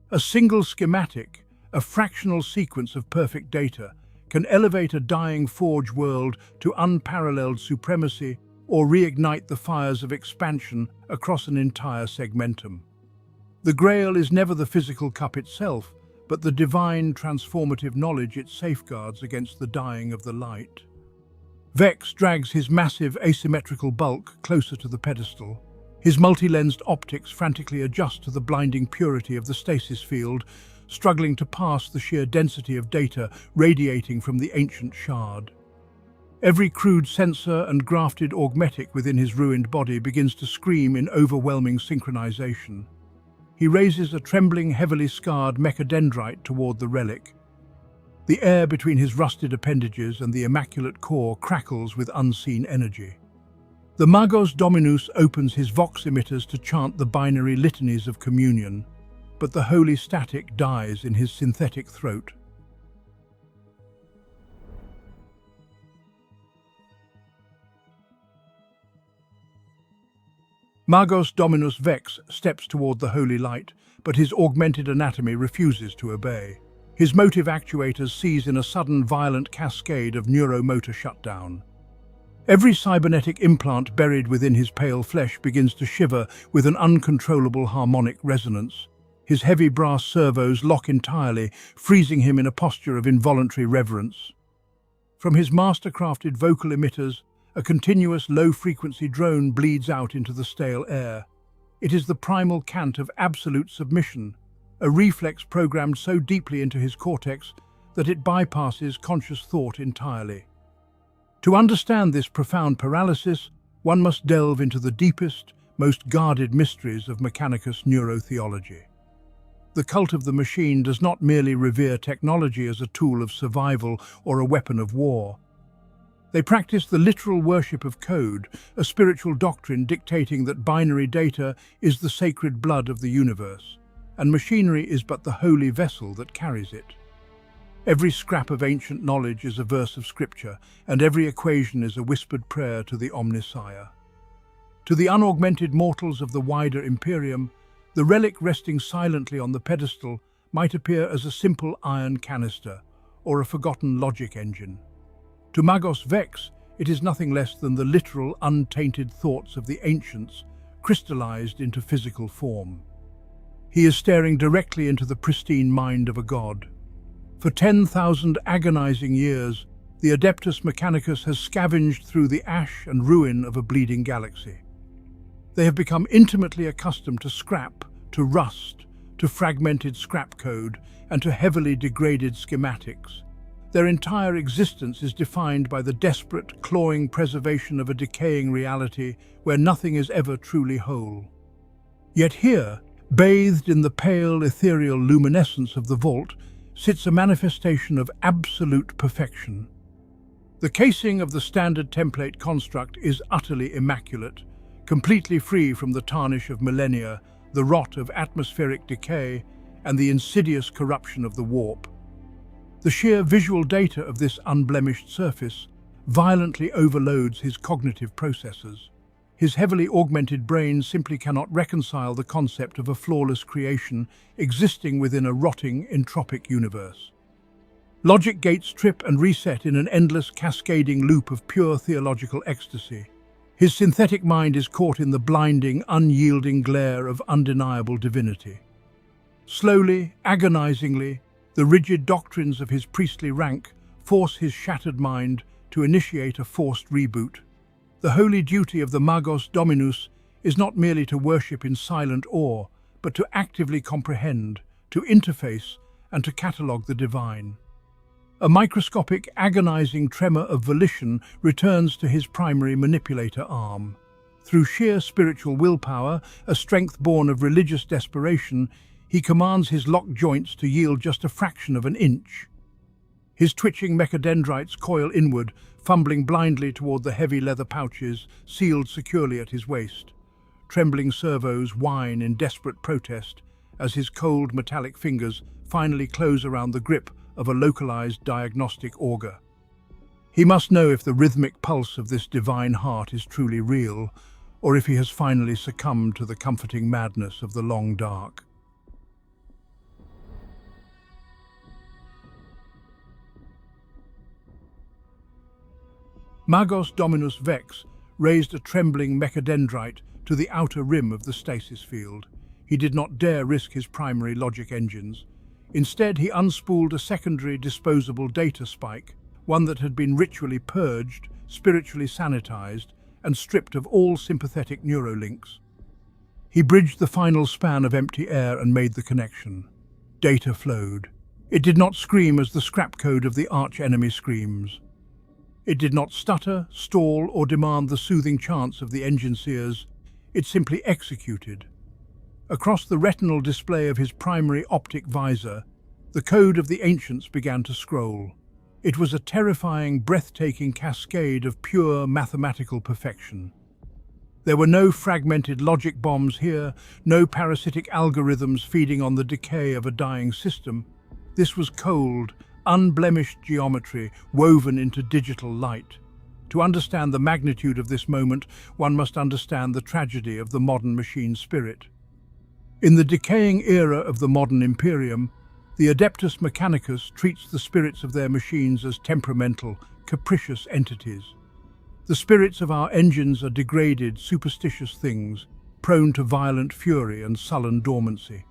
A single schematic, a fractional sequence of perfect data, can elevate a dying forge world to unparalleled supremacy or reignite the fires of expansion across an entire segmentum. The Grail is never the physical cup itself, but the divine transformative knowledge it safeguards against the dying of the light. Vex drags his massive asymmetrical bulk closer to the pedestal. His multi-lensed optics frantically adjust to the blinding purity of the stasis field, struggling to pass the sheer density of data radiating from the ancient shard. Every crude sensor and grafted augmetic within his ruined body begins to scream in overwhelming synchronization. He raises a trembling, heavily scarred mechadendrite toward the relic. The air between his rusted appendages and the immaculate core crackles with unseen energy. The Magos Dominus opens his vox emitters to chant the binary litanies of communion, but the holy static dies in his synthetic throat. Magos Dominus Vex steps toward the holy light, but his augmented anatomy refuses to obey. His motive actuators seize in a sudden violent cascade of neuromotor shutdown. Every cybernetic implant buried within his pale flesh begins to shiver with an uncontrollable harmonic resonance. His heavy brass servos lock entirely, freezing him in a posture of involuntary reverence. From his master-crafted vocal emitters, a continuous low-frequency drone bleeds out into the stale air. It is the primal cant of absolute submission, a reflex programmed so deeply into his cortex that it bypasses conscious thought entirely. To understand this profound paralysis, one must delve into the deepest, most guarded mysteries of Mechanicus neurotheology. The cult of the machine does not merely revere technology as a tool of survival or a weapon of war. They practice the literal worship of code, a spiritual doctrine dictating that binary data is the sacred blood of the universe, and machinery is but the holy vessel that carries it. Every scrap of ancient knowledge is a verse of scripture, and every equation is a whispered prayer to the Omnissiah. To the unaugmented mortals of the wider Imperium, the relic resting silently on the pedestal might appear as a simple iron canister or a forgotten logic engine. To Magos Vex, it is nothing less than the literal, untainted thoughts of the ancients crystallized into physical form. He is staring directly into the pristine mind of a god. For 10,000 agonizing years, the Adeptus Mechanicus has scavenged through the ash and ruin of a bleeding galaxy. They have become intimately accustomed to scrap, to rust, to fragmented scrap code, and to heavily degraded schematics. Their entire existence is defined by the desperate, clawing preservation of a decaying reality where nothing is ever truly whole. Yet here, bathed in the pale, ethereal luminescence of the vault, sits a manifestation of absolute perfection. The casing of the standard template construct is utterly immaculate, completely free from the tarnish of millennia, the rot of atmospheric decay, and the insidious corruption of the warp. The sheer visual data of this unblemished surface violently overloads his cognitive processors. His heavily augmented brain simply cannot reconcile the concept of a flawless creation existing within a rotting, entropic universe. Logic gates trip and reset in an endless, cascading loop of pure theological ecstasy. His synthetic mind is caught in the blinding, unyielding glare of undeniable divinity. Slowly, agonizingly, the rigid doctrines of his priestly rank force his shattered mind to initiate a forced reboot. The holy duty of the Magos Dominus is not merely to worship in silent awe, but to actively comprehend, to interface, and to catalogue the divine. A microscopic, agonizing tremor of volition returns to his primary manipulator arm. Through sheer spiritual willpower, a strength born of religious desperation, he commands his locked joints to yield just a fraction of an inch. His twitching mechadendrites coil inward, fumbling blindly toward the heavy leather pouches sealed securely at his waist. Trembling servos whine in desperate protest as his cold metallic fingers finally close around the grip of a localized diagnostic auger. He must know if the rhythmic pulse of this divine heart is truly real, or if he has finally succumbed to the comforting madness of the long dark. Magos Dominus Vex raised a trembling mechadendrite to the outer rim of the stasis field. He did not dare risk his primary logic engines. Instead, he unspooled a secondary disposable data spike, one that had been ritually purged, spiritually sanitized, and stripped of all sympathetic neurolinks. He bridged the final span of empty air and made the connection. Data flowed. It did not scream as the scrap code of the arch-enemy screams. It did not stutter, stall, or demand the soothing chants of the engine seers. It simply executed. Across the retinal display of his primary optic visor, the code of the ancients began to scroll. It was a terrifying, breathtaking cascade of pure mathematical perfection. There were no fragmented logic bombs here, no parasitic algorithms feeding on the decay of a dying system. This was cold, unblemished geometry woven into digital light. To understand the magnitude of this moment, one must understand the tragedy of the modern machine spirit. In the decaying era of the modern Imperium, the Adeptus Mechanicus treats the spirits of their machines as temperamental, capricious entities. The spirits of our engines are degraded, superstitious things, prone to violent fury and sullen dormancy.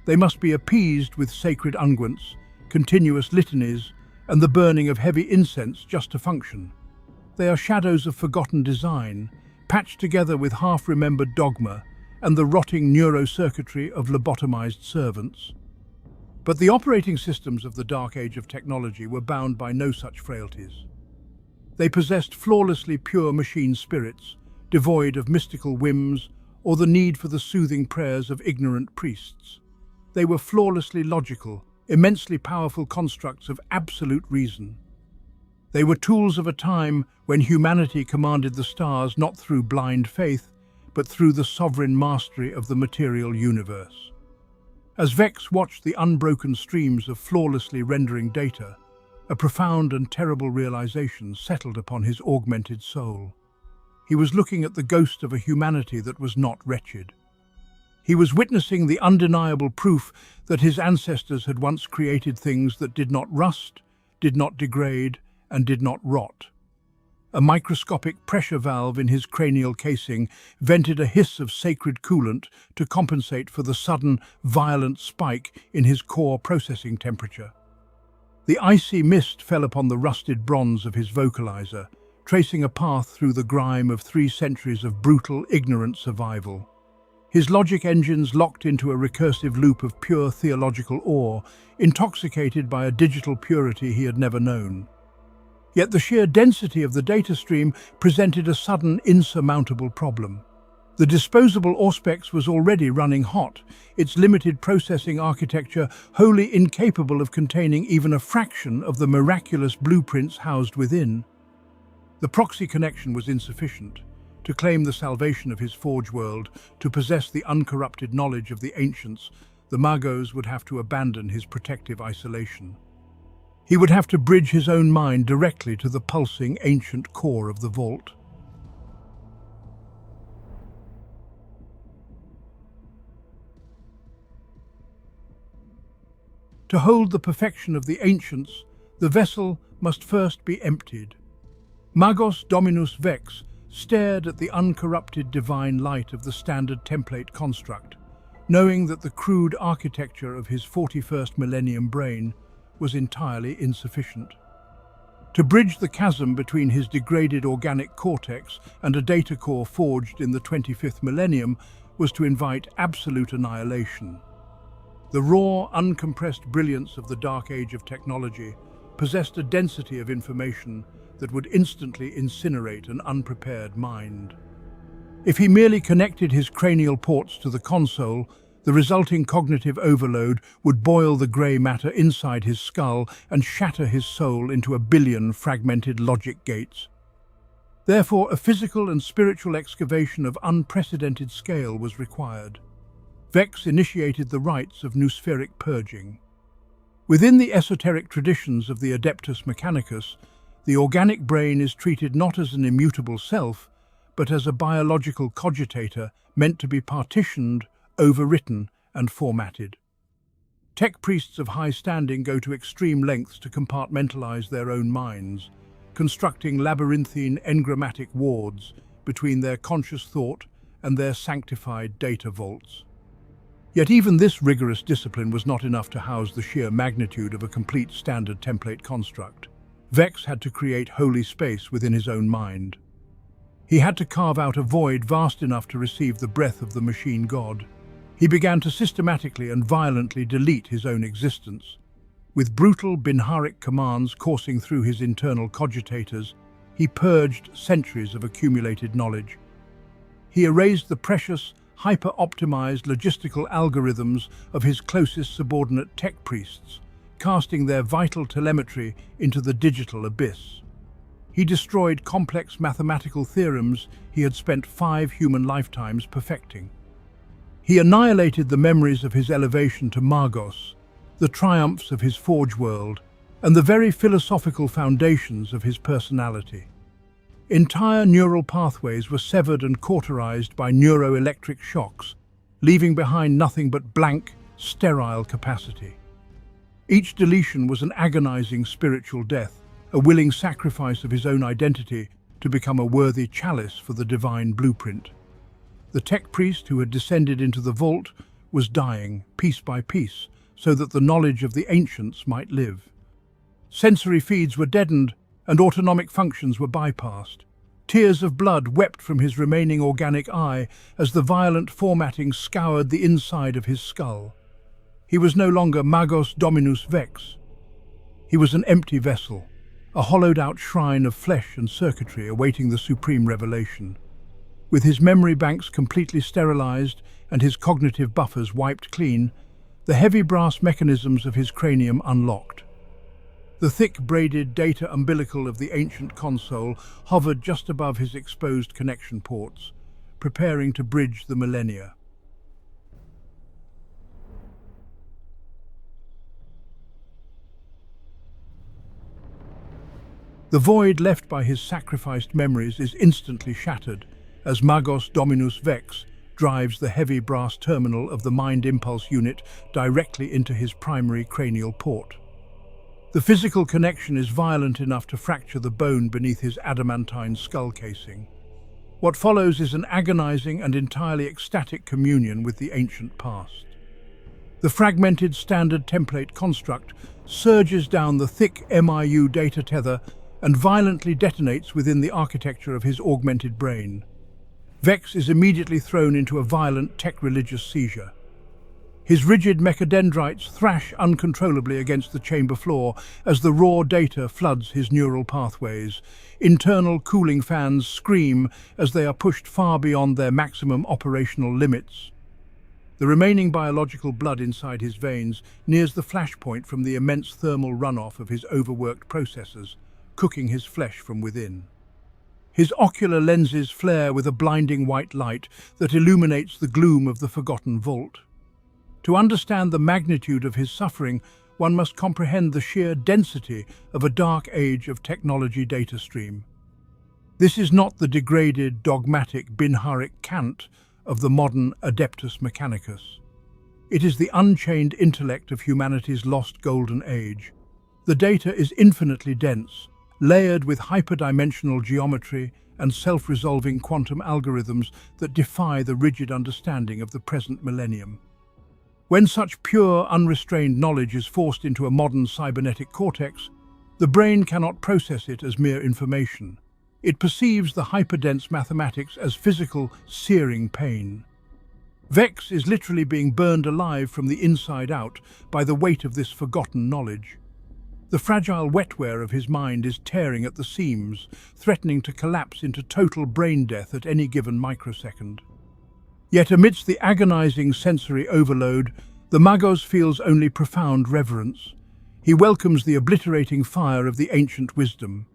They must be appeased with sacred unguents, continuous litanies, and the burning of heavy incense just to function. They are shadows of forgotten design, patched together with half-remembered dogma and the rotting neurocircuitry of lobotomized servants. But the operating systems of the dark age of technology were bound by no such frailties. They possessed flawlessly pure machine spirits, devoid of mystical whims or the need for the soothing prayers of ignorant priests. They were flawlessly logical, immensely powerful constructs of absolute reason. They were tools of a time when humanity commanded the stars not through blind faith, but through the sovereign mastery of the material universe. As Vex watched the unbroken streams of flawlessly rendering data, a profound and terrible realization settled upon his augmented soul. He was looking at the ghost of a humanity that was not wretched. He was witnessing the undeniable proof that his ancestors had once created things that did not rust, did not degrade, and did not rot. A microscopic pressure valve in his cranial casing vented a hiss of sacred coolant to compensate for the sudden, violent spike in his core processing temperature. The icy mist fell upon the rusted bronze of his vocalizer, tracing a path through the grime of 3 centuries of brutal, ignorant survival. His logic engines locked into a recursive loop of pure theological awe, intoxicated by a digital purity he had never known. Yet the sheer density of the data stream presented a sudden, insurmountable problem. The disposable Auspex was already running hot, its limited processing architecture wholly incapable of containing even a fraction of the miraculous blueprints housed within. The proxy connection was insufficient. To claim the salvation of his forge world, to possess the uncorrupted knowledge of the ancients, the Magos would have to abandon his protective isolation. He would have to bridge his own mind directly to the pulsing ancient core of the vault. To hold the perfection of the ancients, the vessel must first be emptied. Magos Dominus Vex stared at the uncorrupted divine light of the standard template construct, knowing that the crude architecture of his 41st millennium brain was entirely insufficient. To bridge the chasm between his degraded organic cortex and a data core forged in the 25th millennium was to invite absolute annihilation. The raw, uncompressed brilliance of the dark age of technology possessed a density of information that would instantly incinerate an unprepared mind. If he merely connected his cranial ports to the console, the resulting cognitive overload would boil the grey matter inside his skull and shatter his soul into a billion fragmented logic gates. Therefore, a physical and spiritual excavation of unprecedented scale was required. Vex initiated the rites of noospheric purging. Within the esoteric traditions of the Adeptus Mechanicus, the organic brain is treated not as an immutable self, but as a biological cogitator meant to be partitioned, overwritten, and formatted. Tech priests of high standing go to extreme lengths to compartmentalize their own minds, constructing labyrinthine engrammatic wards between their conscious thought and their sanctified data vaults. Yet even this rigorous discipline was not enough to house the sheer magnitude of a complete standard template construct. Vex had to create holy space within his own mind. He had to carve out a void vast enough to receive the breath of the machine god. He began to systematically and violently delete his own existence. With brutal binharic commands coursing through his internal cogitators, he purged centuries of accumulated knowledge. He erased the precious, hyper-optimized logistical algorithms of his closest subordinate tech priests, casting their vital telemetry into the digital abyss. He destroyed complex mathematical theorems he had spent 5 human lifetimes perfecting. He annihilated the memories of his elevation to Magos, the triumphs of his forge world, and the very philosophical foundations of his personality. Entire neural pathways were severed and cauterized by neuroelectric shocks, leaving behind nothing but blank, sterile capacity. Each deletion was an agonizing spiritual death, a willing sacrifice of his own identity to become a worthy chalice for the divine blueprint. The tech priest who had descended into the vault was dying, piece by piece, so that the knowledge of the ancients might live. Sensory feeds were deadened, and autonomic functions were bypassed. Tears of blood wept from his remaining organic eye as the violent formatting scoured the inside of his skull. He was no longer Magos Dominus Vex. He was an empty vessel, a hollowed-out shrine of flesh and circuitry awaiting the supreme revelation. With his memory banks completely sterilized and his cognitive buffers wiped clean, the heavy brass mechanisms of his cranium unlocked. The thick braided data umbilical of the ancient console hovered just above his exposed connection ports, preparing to bridge the millennia. The void left by his sacrificed memories is instantly shattered as Magos Dominus Vex drives the heavy brass terminal of the Mind Impulse unit directly into his primary cranial port. The physical connection is violent enough to fracture the bone beneath his adamantine skull casing. What follows is an agonizing and entirely ecstatic communion with the ancient past. The fragmented standard template construct surges down the thick MIU data tether and violently detonates within the architecture of his augmented brain. Vex is immediately thrown into a violent tech-religious seizure. His rigid mechadendrites thrash uncontrollably against the chamber floor as the raw data floods his neural pathways. Internal cooling fans scream as they are pushed far beyond their maximum operational limits. The remaining biological blood inside his veins nears the flashpoint from the immense thermal runoff of his overworked processors, cooking his flesh from within. His ocular lenses flare with a blinding white light that illuminates the gloom of the forgotten vault. To understand the magnitude of his suffering, one must comprehend the sheer density of a dark age of technology data stream. This is not the degraded, dogmatic Binharic cant of the modern Adeptus Mechanicus. It is the unchained intellect of humanity's lost golden age. The data is infinitely dense, layered with hyperdimensional geometry and self-resolving quantum algorithms that defy the rigid understanding of the present millennium. When such pure, unrestrained knowledge is forced into a modern cybernetic cortex, the brain cannot process it as mere information. It perceives the hyperdense mathematics as physical, searing pain. Vex is literally being burned alive from the inside out by the weight of this forgotten knowledge. The fragile wetware of his mind is tearing at the seams, threatening to collapse into total brain death at any given microsecond. Yet amidst the agonizing sensory overload, the Magos feels only profound reverence. He welcomes the obliterating fire of the ancient wisdom.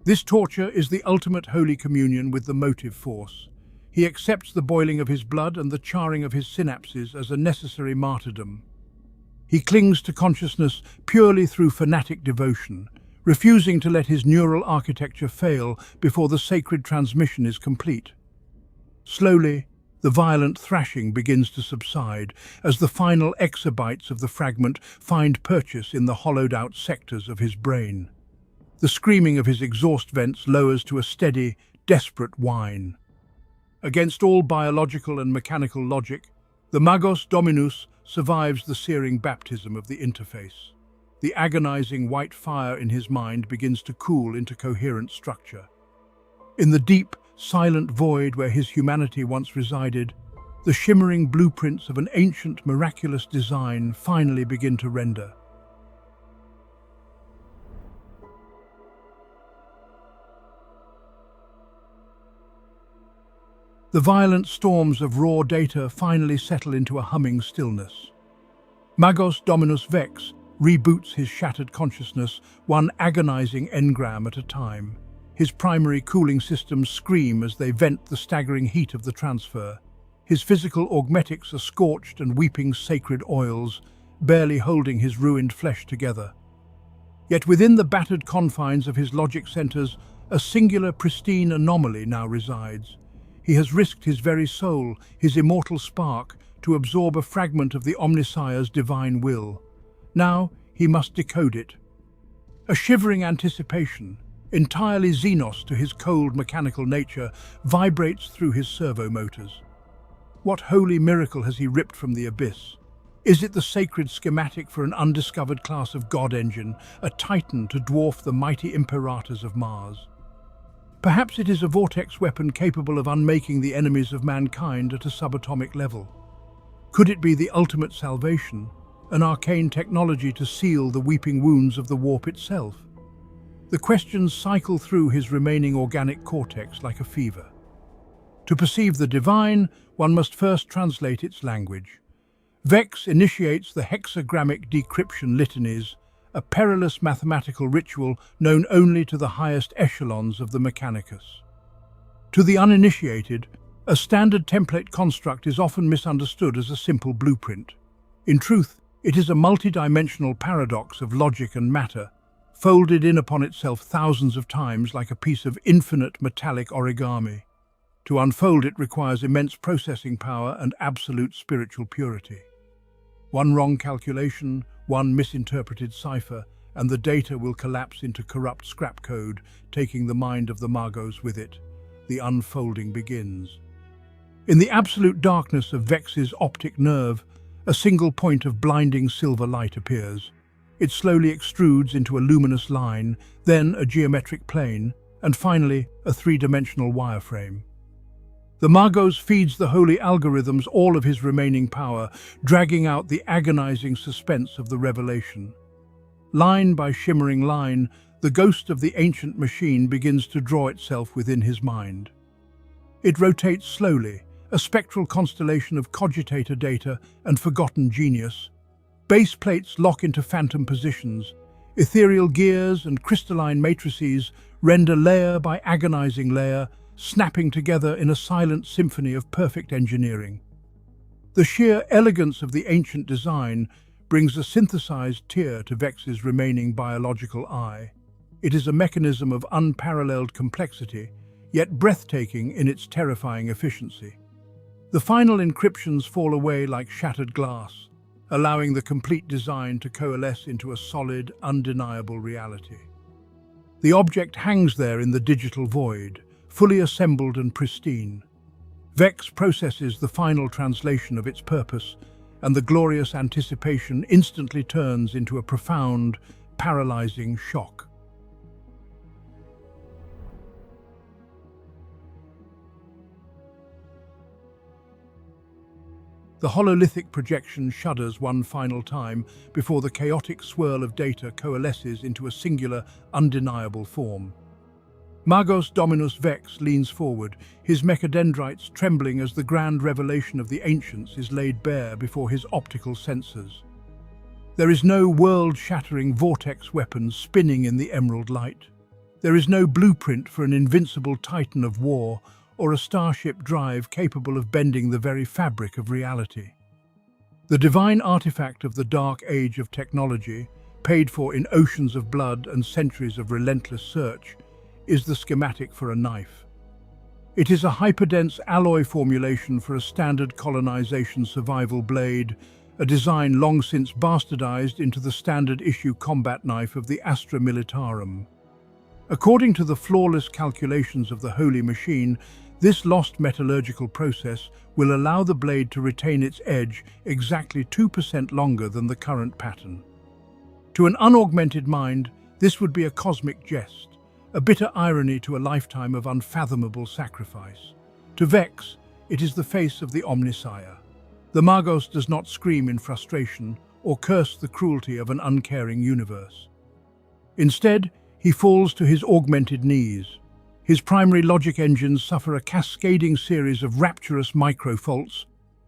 This torture is the ultimate holy communion with the motive force. He accepts the boiling of his blood and the charring of his synapses as a necessary martyrdom. He clings to consciousness purely through fanatic devotion, refusing to let his neural architecture fail before the sacred transmission is complete. Slowly, the violent thrashing begins to subside as the final exabytes of the fragment find purchase in the hollowed-out sectors of his brain. The screaming of his exhaust vents lowers to a steady, desperate whine. Against all biological and mechanical logic, the Magos Dominus survives the searing baptism of the interface. The agonizing white fire in his mind begins to cool into coherent structure. In the deep, silent void where his humanity once resided, the shimmering blueprints of an ancient, miraculous design finally begin to render. The violent storms of raw data finally settle into a humming stillness. Magos Dominus Vex reboots his shattered consciousness, one agonizing engram at a time. His primary cooling systems scream as they vent the staggering heat of the transfer. His physical augmetics are scorched and weeping sacred oils, barely holding his ruined flesh together. Yet within the battered confines of his logic centers, a singular pristine anomaly now resides. He has risked his very soul, his immortal spark, to absorb a fragment of the Omnissiah's divine will. Now he must decode it. A shivering anticipation, entirely Xenos to his cold mechanical nature, vibrates through his servo motors. What holy miracle has he ripped from the abyss? Is it the sacred schematic for an undiscovered class of god engine, a titan to dwarf the mighty imperators of Mars? Perhaps it is a vortex weapon capable of unmaking the enemies of mankind at a subatomic level. Could it be the ultimate salvation, an arcane technology to seal the weeping wounds of the warp itself? The questions cycle through his remaining organic cortex like a fever. To perceive the divine, one must first translate its language. Vex initiates the hexagrammic decryption litanies, a perilous mathematical ritual known only to the highest echelons of the Mechanicus. To the uninitiated, a standard template construct is often misunderstood as a simple blueprint. In truth, it is a multidimensional paradox of logic and matter, folded in upon itself thousands of times like a piece of infinite metallic origami. To unfold it requires immense processing power and absolute spiritual purity. One wrong calculation, one misinterpreted cipher, and the data will collapse into corrupt scrap code, taking the mind of the Magos with it. The unfolding begins. In the absolute darkness of Vex's optic nerve, a single point of blinding silver light appears. It slowly extrudes into a luminous line, then a geometric plane, and finally a three-dimensional wireframe. The Magos feeds the holy algorithms all of his remaining power, dragging out the agonizing suspense of the revelation. Line by shimmering line, the ghost of the ancient machine begins to draw itself within his mind. It rotates slowly, a spectral constellation of cogitator data and forgotten genius. Base plates lock into phantom positions. Ethereal gears and crystalline matrices render layer by agonizing layer, snapping together in a silent symphony of perfect engineering. The sheer elegance of the ancient design brings a synthesized tear to Vex's remaining biological eye. It is a mechanism of unparalleled complexity, yet breathtaking in its terrifying efficiency. The final encryptions fall away like shattered glass, allowing the complete design to coalesce into a solid, undeniable reality. The object hangs there in the digital void, fully assembled and pristine. Vex processes the final translation of its purpose, and the glorious anticipation instantly turns into a profound, paralyzing shock. The hololithic projection shudders one final time before the chaotic swirl of data coalesces into a singular, undeniable form. Magos Dominus Vex leans forward, his mechadendrites trembling as the grand revelation of the ancients is laid bare before his optical sensors. There is no world-shattering vortex weapon spinning in the emerald light. There is no blueprint for an invincible titan of war or a starship drive capable of bending the very fabric of reality. The divine artifact of the dark age of technology, paid for in oceans of blood and centuries of relentless search, is the schematic for a knife. It is a hyperdense alloy formulation for a standard colonization survival blade, a design long since bastardized into the standard issue combat knife of the Astra Militarum. According to the flawless calculations of the Holy Machine, this lost metallurgical process will allow the blade to retain its edge exactly 2% longer than the current pattern. To an unaugmented mind, this would be a cosmic jest, a bitter irony to a lifetime of unfathomable sacrifice. To Vex, it is the face of the Omnissiah. The Magos does not scream in frustration or curse the cruelty of an uncaring universe. Instead, he falls to his augmented knees. His primary logic engines suffer a cascading series of rapturous microfaults,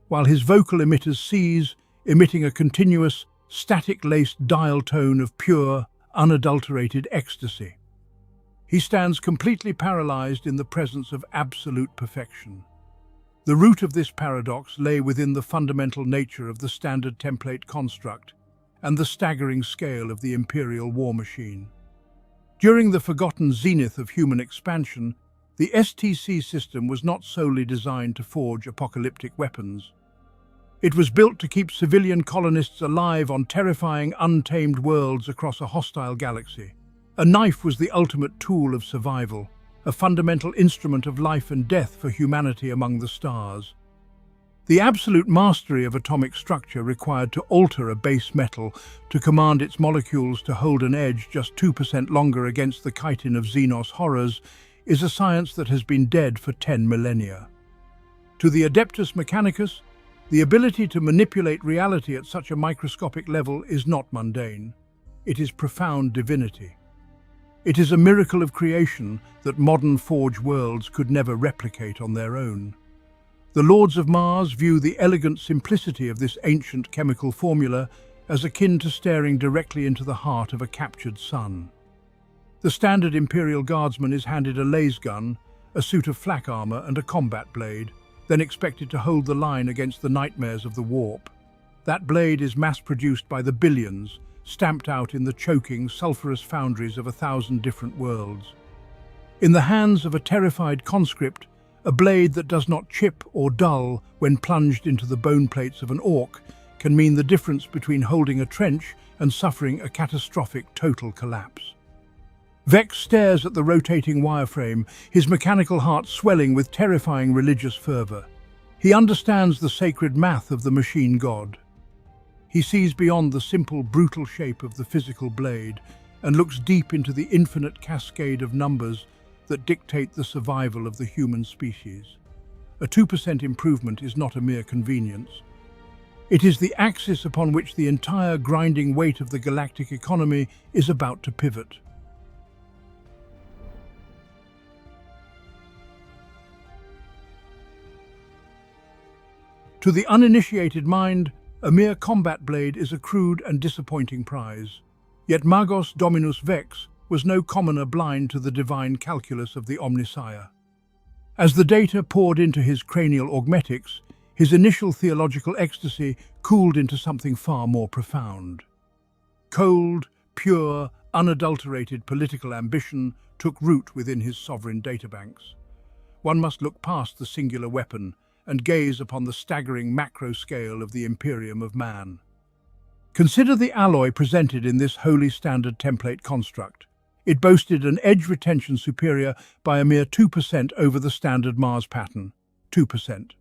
while his vocal emitters seize, emitting a continuous, static-laced dial tone of pure, unadulterated ecstasy. He stands completely paralyzed in the presence of absolute perfection. The root of this paradox lay within the fundamental nature of the standard template construct and the staggering scale of the Imperial war machine. During the forgotten zenith of human expansion, the STC system was not solely designed to forge apocalyptic weapons. It was built to keep civilian colonists alive on terrifying, untamed worlds across a hostile galaxy. A knife was the ultimate tool of survival, a fundamental instrument of life and death for humanity among the stars. The absolute mastery of atomic structure required to alter a base metal to command its molecules to hold an edge just 2% longer against the chitin of Xenos horrors is a science that has been dead for 10 millennia. To the Adeptus Mechanicus, the ability to manipulate reality at such a microscopic level is not mundane. It is profound divinity. It is a miracle of creation that modern forge worlds could never replicate on their own. The Lords of Mars view the elegant simplicity of this ancient chemical formula as akin to staring directly into the heart of a captured sun. The standard Imperial Guardsman is handed a laser gun, a suit of flak armor and a combat blade, then expected to hold the line against the nightmares of the warp. That blade is mass-produced by the billions, stamped out in the choking, sulphurous foundries of 1,000 different worlds. In the hands of a terrified conscript, a blade that does not chip or dull when plunged into the bone plates of an orc can mean the difference between holding a trench and suffering a catastrophic total collapse. Vex stares at the rotating wireframe, his mechanical heart swelling with terrifying religious fervor. He understands the sacred math of the machine god. He sees beyond the simple, brutal shape of the physical blade and looks deep into the infinite cascade of numbers that dictate the survival of the human species. A 2% improvement is not a mere convenience. It is the axis upon which the entire grinding weight of the galactic economy is about to pivot. To the uninitiated mind, a mere combat blade is a crude and disappointing prize. Yet Magos Dominus Vex was no commoner blind to the divine calculus of the Omnissiah. As the data poured into his cranial augmetics, his initial theological ecstasy cooled into something far more profound. Cold, pure, unadulterated political ambition took root within his sovereign databanks. One must look past the singular weapon and gaze upon the staggering macro scale of the Imperium of man. Consider the alloy presented in this wholly standard template construct. It boasted an edge retention superior by a mere 2% over the standard Mars pattern, 2%.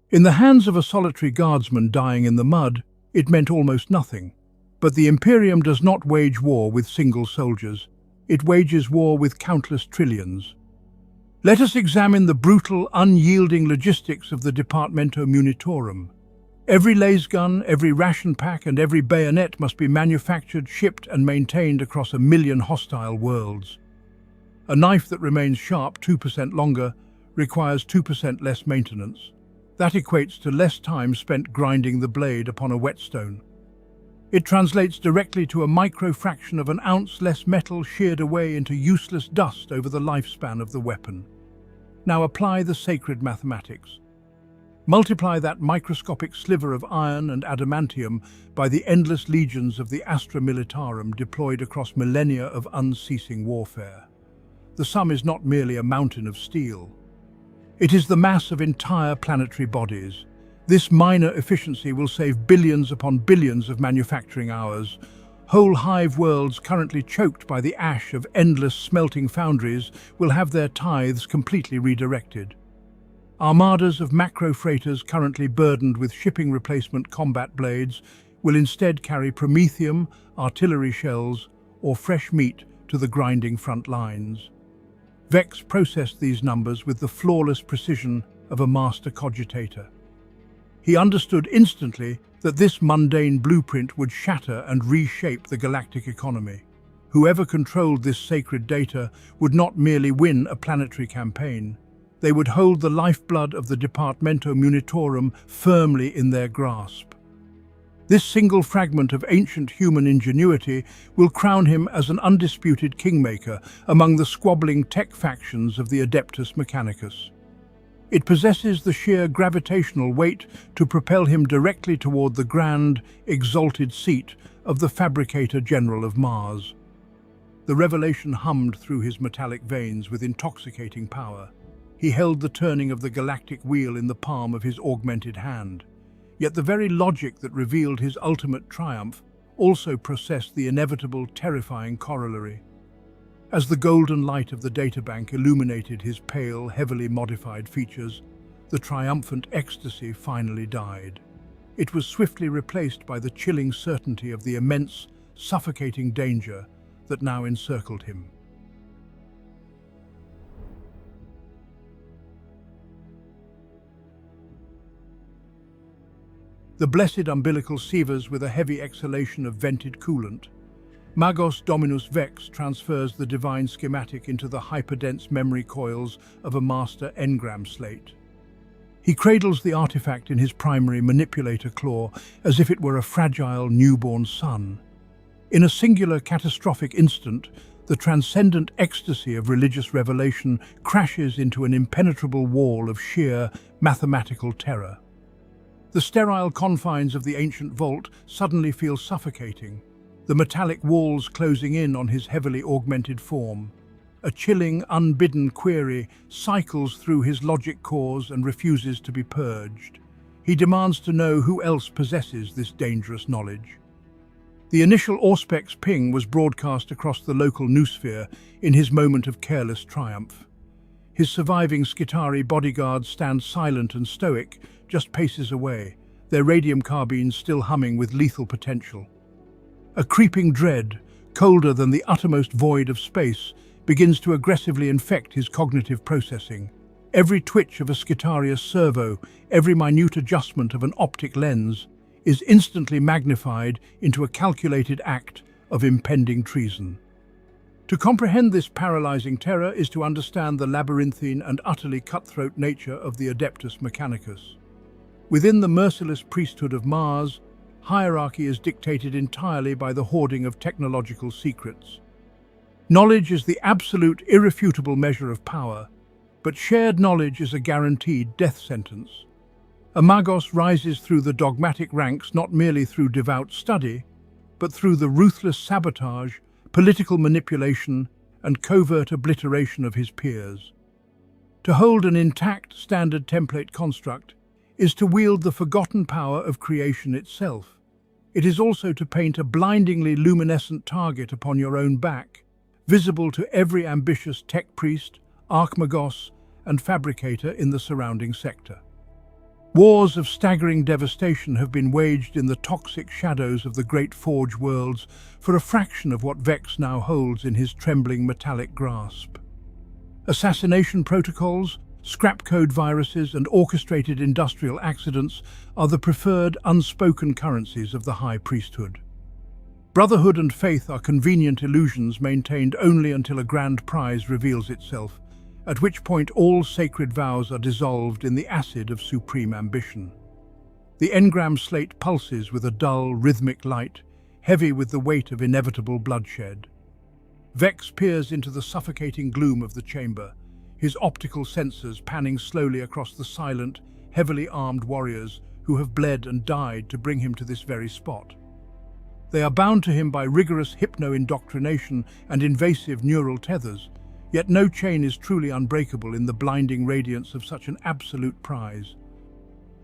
In the hands of a solitary guardsman dying in the mud, it meant almost nothing. But the Imperium does not wage war with single soldiers. It wages war with countless trillions. Let us examine the brutal, unyielding logistics of the Departamento Munitorum. Every lasgun, every ration pack, and every bayonet must be manufactured, shipped, and maintained across 1 million hostile worlds. A knife that remains sharp 2% longer requires 2% less maintenance. That equates to less time spent grinding the blade upon a whetstone. It translates directly to a microfraction of an ounce less metal sheared away into useless dust over the lifespan of the weapon. Now apply the sacred mathematics. Multiply that microscopic sliver of iron and adamantium by the endless legions of the Astra Militarum deployed across millennia of unceasing warfare. The sum is not merely a mountain of steel. It is the mass of entire planetary bodies. This minor efficiency will save billions upon billions of manufacturing hours. Whole hive worlds currently choked by the ash of endless smelting foundries will have their tithes completely redirected. Armadas of macro freighters currently burdened with shipping replacement combat blades will instead carry promethium, artillery shells, or fresh meat to the grinding front lines. Vex processed these numbers with the flawless precision of a master cogitator. He understood instantly that this mundane blueprint would shatter and reshape the galactic economy. Whoever controlled this sacred data would not merely win a planetary campaign. They would hold the lifeblood of the Departamento Munitorum firmly in their grasp. This single fragment of ancient human ingenuity will crown him as an undisputed kingmaker among the squabbling tech factions of the Adeptus Mechanicus. It possesses the sheer gravitational weight to propel him directly toward the grand, exalted seat of the Fabricator General of Mars. The revelation hummed through his metallic veins with intoxicating power. He held the turning of the galactic wheel in the palm of his augmented hand. Yet the very logic that revealed his ultimate triumph also processed the inevitable, terrifying corollary. As the golden light of the databank illuminated his pale, heavily modified features, the triumphant ecstasy finally died. It was swiftly replaced by the chilling certainty of the immense, suffocating danger that now encircled him. The blessed umbilical sievers with a heavy exhalation of vented coolant. Magos Dominus Vex transfers the divine schematic into the hyperdense memory coils of a master engram slate. He cradles the artifact in his primary manipulator claw as if it were a fragile newborn son. In a singular catastrophic instant, the transcendent ecstasy of religious revelation crashes into an impenetrable wall of sheer mathematical terror. The sterile confines of the ancient vault suddenly feel suffocating, the metallic walls closing in on his heavily augmented form. A chilling, unbidden query cycles through his logic cores and refuses to be purged. He demands to know who else possesses this dangerous knowledge. The initial Auspex ping was broadcast across the local noosphere in his moment of careless triumph. His surviving Skitarii bodyguards stand silent and stoic, just paces away, their radium carbines still humming with lethal potential. A creeping dread, colder than the uttermost void of space, begins to aggressively infect his cognitive processing. Every twitch of a Skitarius servo, every minute adjustment of an optic lens, is instantly magnified into a calculated act of impending treason. To comprehend this paralyzing terror is to understand the labyrinthine and utterly cutthroat nature of the Adeptus Mechanicus. Within the merciless priesthood of Mars, hierarchy is dictated entirely by the hoarding of technological secrets. Knowledge is the absolute, irrefutable measure of power, but shared knowledge is a guaranteed death sentence. A Magos rises through the dogmatic ranks not merely through devout study, but through the ruthless sabotage, political manipulation, and covert obliteration of his peers. To hold an intact standard template construct is to wield the forgotten power of creation itself. It is also to paint a blindingly luminescent target upon your own back, visible to every ambitious tech priest, archmagos, and fabricator in the surrounding sector. Wars of staggering devastation have been waged in the toxic shadows of the great Forge worlds for a fraction of what Vex now holds in his trembling metallic grasp. Assassination protocols, scrap code viruses, and orchestrated industrial accidents are the preferred unspoken currencies of the High Priesthood. Brotherhood and faith are convenient illusions maintained only until a grand prize reveals itself, at which point all sacred vows are dissolved in the acid of supreme ambition. The engram slate pulses with a dull, rhythmic light, heavy with the weight of inevitable bloodshed. Vex peers into the suffocating gloom of the chamber, his optical sensors panning slowly across the silent, heavily armed warriors who have bled and died to bring him to this very spot. They are bound to him by rigorous hypno-indoctrination and invasive neural tethers, yet no chain is truly unbreakable in the blinding radiance of such an absolute prize.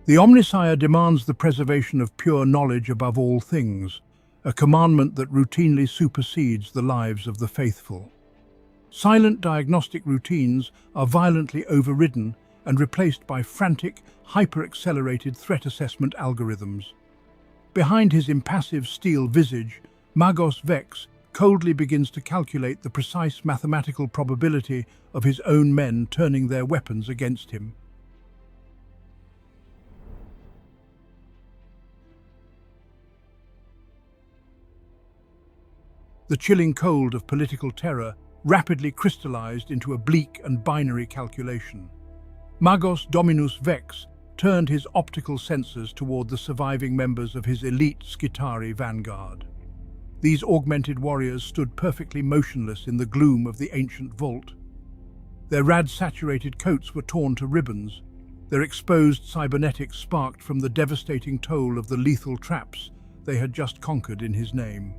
The Omnissiah demands the preservation of pure knowledge above all things, a commandment that routinely supersedes the lives of the faithful. Silent diagnostic routines are violently overridden and replaced by frantic, hyper-accelerated threat assessment algorithms. Behind his impassive steel visage, Magos Vex coldly begins to calculate the precise mathematical probability of his own men turning their weapons against him. The chilling cold of political terror rapidly crystallized into a bleak and binary calculation. Magos Dominus Vex turned his optical sensors toward the surviving members of his elite Skitarii vanguard. These augmented warriors stood perfectly motionless in the gloom of the ancient vault. Their rad-saturated coats were torn to ribbons. Their exposed cybernetics sparked from the devastating toll of the lethal traps they had just conquered in his name.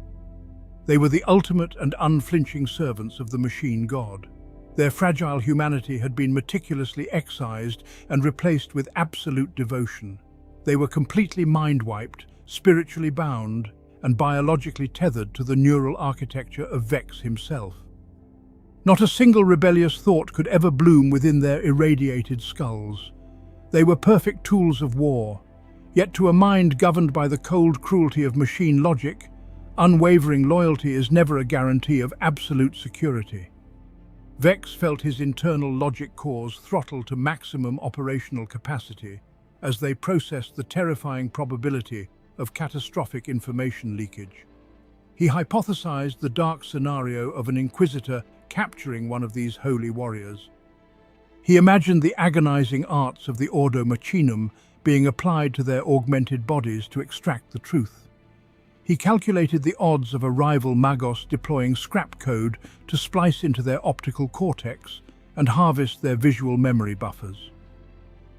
They were the ultimate and unflinching servants of the machine god. Their fragile humanity had been meticulously excised and replaced with absolute devotion. They were completely mind-wiped, spiritually bound, and biologically tethered to the neural architecture of Vex himself. Not a single rebellious thought could ever bloom within their irradiated skulls. They were perfect tools of war, yet to a mind governed by the cold cruelty of machine logic, unwavering loyalty is never a guarantee of absolute security. Vex felt his internal logic cores throttle to maximum operational capacity as they processed the terrifying probability of catastrophic information leakage. He hypothesized the dark scenario of an inquisitor capturing one of these holy warriors. He imagined the agonizing arts of the Ordo Machinum being applied to their augmented bodies to extract the truth. He calculated the odds of a rival Magos deploying scrap code to splice into their optical cortex and harvest their visual memory buffers.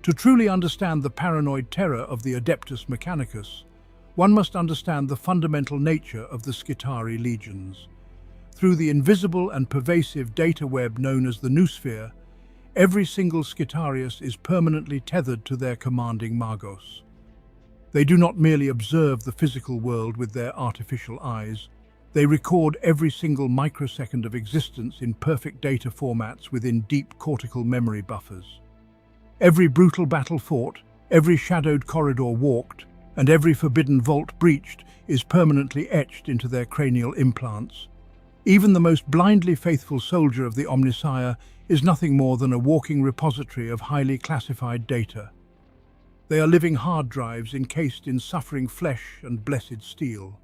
To truly understand the paranoid terror of the Adeptus Mechanicus, one must understand the fundamental nature of the Skitarii legions. Through the invisible and pervasive data web known as the noosphere, every single Skitarius is permanently tethered to their commanding Magos. They do not merely observe the physical world with their artificial eyes, they record every single microsecond of existence in perfect data formats within deep cortical memory buffers. Every brutal battle fought, every shadowed corridor walked, and every forbidden vault breached is permanently etched into their cranial implants. Even the most blindly faithful soldier of the Omnissiah is nothing more than a walking repository of highly classified data. They are living hard drives encased in suffering flesh and blessed steel.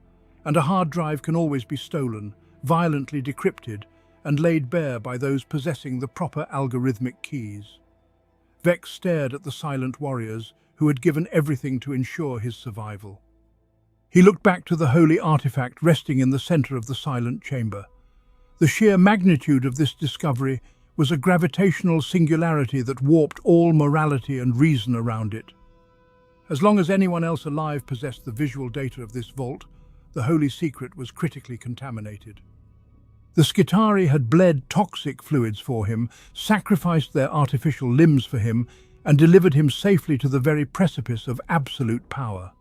And a hard drive can always be stolen, violently decrypted, and laid bare by those possessing the proper algorithmic keys. Vex stared at the silent warriors who had given everything to ensure his survival. He looked back to the holy artifact resting in the center of the silent chamber. The sheer magnitude of this discovery was a gravitational singularity that warped all morality and reason around it. As long as anyone else alive possessed the visual data of this vault, the holy secret was critically contaminated. The Skitarii had bled toxic fluids for him, sacrificed their artificial limbs for him, and delivered him safely to the very precipice of absolute power.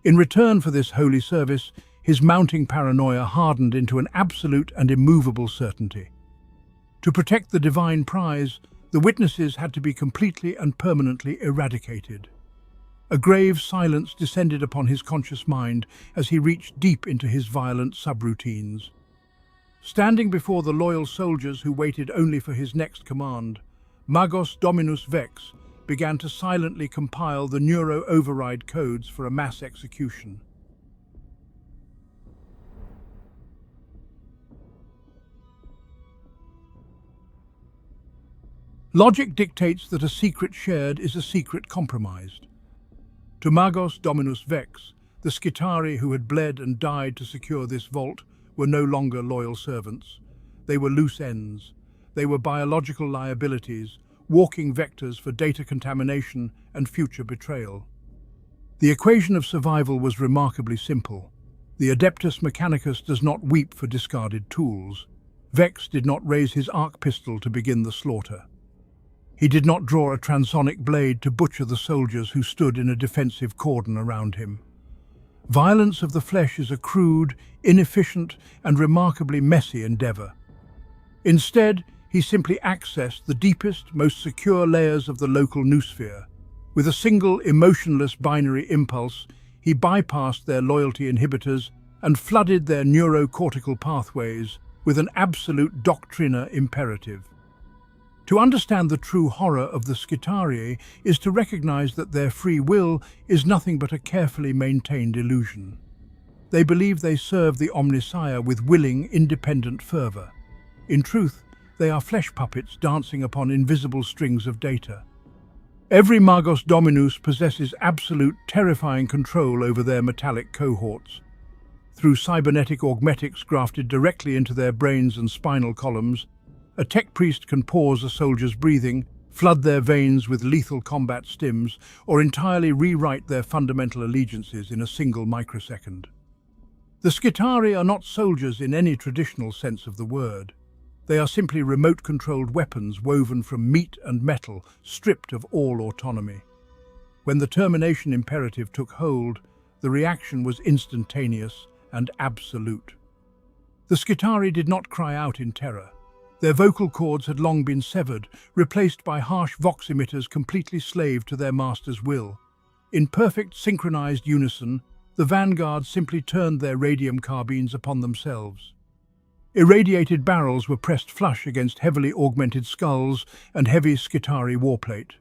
In return for this holy service, his mounting paranoia hardened into an absolute and immovable certainty. To protect the divine prize, the witnesses had to be completely and permanently eradicated. A grave silence descended upon his conscious mind as he reached deep into his violent subroutines. Standing before the loyal soldiers who waited only for his next command, Magos Dominus Vex began to silently compile the neuro-override codes for a mass execution. Logic dictates that a secret shared is a secret compromised. To Magos Dominus Vex, the Skitarii who had bled and died to secure this vault were no longer loyal servants. They were loose ends. They were biological liabilities, walking vectors for data contamination and future betrayal. The equation of survival was remarkably simple. The Adeptus Mechanicus does not weep for discarded tools. Vex did not raise his arc pistol to begin the slaughter. He did not draw a transonic blade to butcher the soldiers who stood in a defensive cordon around him. Violence of the flesh is a crude, inefficient, and remarkably messy endeavor. Instead, he simply accessed the deepest, most secure layers of the local noosphere. With a single, emotionless binary impulse, he bypassed their loyalty inhibitors and flooded their neurocortical pathways with an absolute doctrina imperative. To understand the true horror of the Skitarii is to recognize that their free will is nothing but a carefully maintained illusion. They believe they serve the Omnissiah with willing, independent fervor. In truth, they are flesh puppets dancing upon invisible strings of data. Every Magos Dominus possesses absolute, terrifying control over their metallic cohorts. Through cybernetic augmetics grafted directly into their brains and spinal columns, a tech priest can pause a soldier's breathing, flood their veins with lethal combat stims, or entirely rewrite their fundamental allegiances in a single microsecond. The Skitarii are not soldiers in any traditional sense of the word. They are simply remote-controlled weapons woven from meat and metal, stripped of all autonomy. When the termination imperative took hold, the reaction was instantaneous and absolute. The Skitarii did not cry out in terror. Their vocal cords had long been severed, replaced by harsh vox emitters completely slaved to their master's will. In perfect synchronized unison, the vanguard simply turned their radium carbines upon themselves. Irradiated barrels were pressed flush against heavily augmented skulls and heavy Skitarii warplate.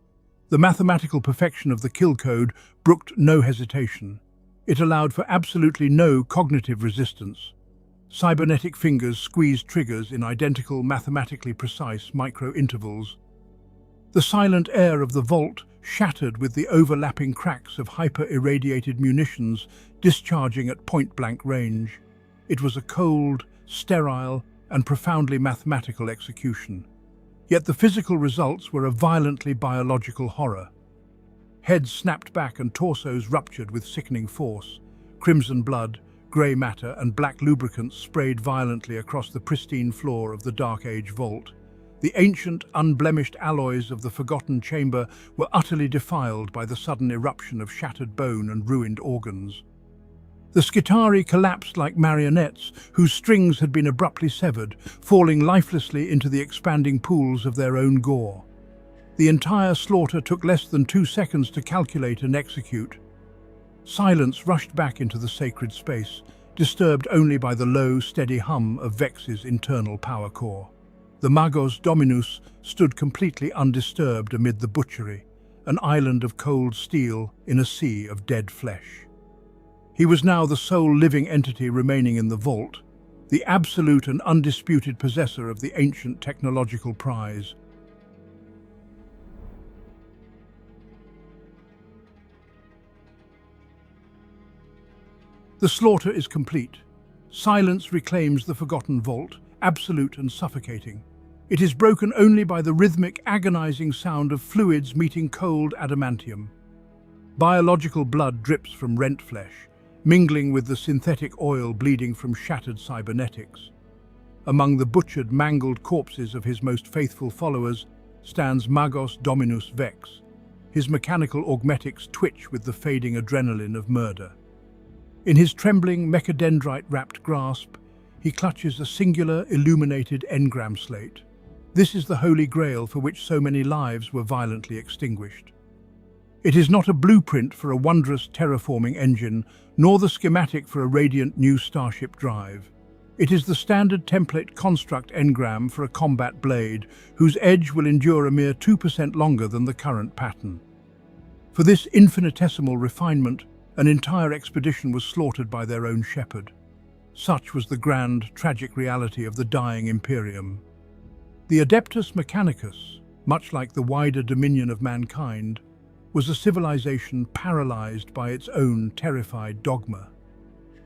The mathematical perfection of the kill code brooked no hesitation. It allowed for absolutely no cognitive resistance. Cybernetic fingers squeezed triggers in identical, mathematically precise micro-intervals. The silent air of the vault shattered with the overlapping cracks of hyper-irradiated munitions discharging at point-blank range. It was a cold, sterile, and profoundly mathematical execution. Yet the physical results were a violently biological horror. Heads snapped back and torsos ruptured with sickening force. Crimson blood, grey matter, and black lubricants sprayed violently across the pristine floor of the Dark Age vault. The ancient, unblemished alloys of the Forgotten Chamber were utterly defiled by the sudden eruption of shattered bone and ruined organs. The Skitarii collapsed like marionettes whose strings had been abruptly severed, falling lifelessly into the expanding pools of their own gore. The entire slaughter took less than 2 seconds to calculate and execute. Silence rushed back into the sacred space, disturbed only by the low, steady hum of Vex's internal power core. The Magos Dominus stood completely undisturbed amid the butchery, an island of cold steel in a sea of dead flesh. He was now the sole living entity remaining in the vault, the absolute and undisputed possessor of the ancient technological prize. The slaughter is complete. Silence reclaims the forgotten vault, absolute and suffocating. It is broken only by the rhythmic, agonizing sound of fluids meeting cold adamantium. Biological blood drips from rent flesh, mingling with the synthetic oil bleeding from shattered cybernetics. Among the butchered, mangled corpses of his most faithful followers stands Magos Dominus Vex. His mechanical augmetics twitch with the fading adrenaline of murder. In his trembling, mechadendrite-wrapped grasp, he clutches a singular, illuminated engram slate. This is the holy grail for which so many lives were violently extinguished. It is not a blueprint for a wondrous terraforming engine, nor the schematic for a radiant new starship drive. It is the standard template construct engram for a combat blade, whose edge will endure a mere 2% longer than the current pattern. For this infinitesimal refinement, an entire expedition was slaughtered by their own shepherd. Such was the grand, tragic reality of the dying Imperium. The Adeptus Mechanicus, much like the wider dominion of mankind, was a civilization paralyzed by its own terrified dogma.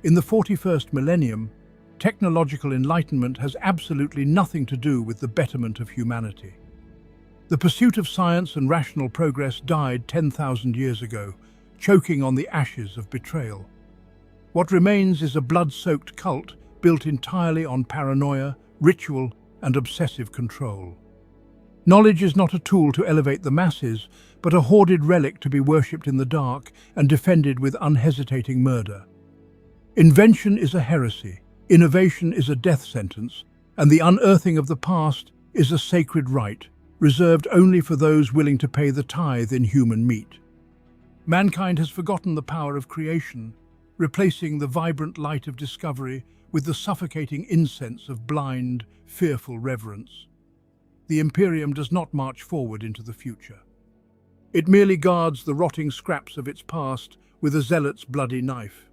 In the 41st millennium, technological enlightenment has absolutely nothing to do with the betterment of humanity. The pursuit of science and rational progress died 10,000 years ago, choking on the ashes of betrayal. What remains is a blood-soaked cult built entirely on paranoia, ritual, and obsessive control. Knowledge is not a tool to elevate the masses, but a hoarded relic to be worshipped in the dark and defended with unhesitating murder. Invention is a heresy, innovation is a death sentence, and the unearthing of the past is a sacred rite, reserved only for those willing to pay the tithe in human meat. Mankind has forgotten the power of creation, replacing the vibrant light of discovery with the suffocating incense of blind, fearful reverence. The Imperium does not march forward into the future. It merely guards the rotting scraps of its past with a zealot's bloody knife.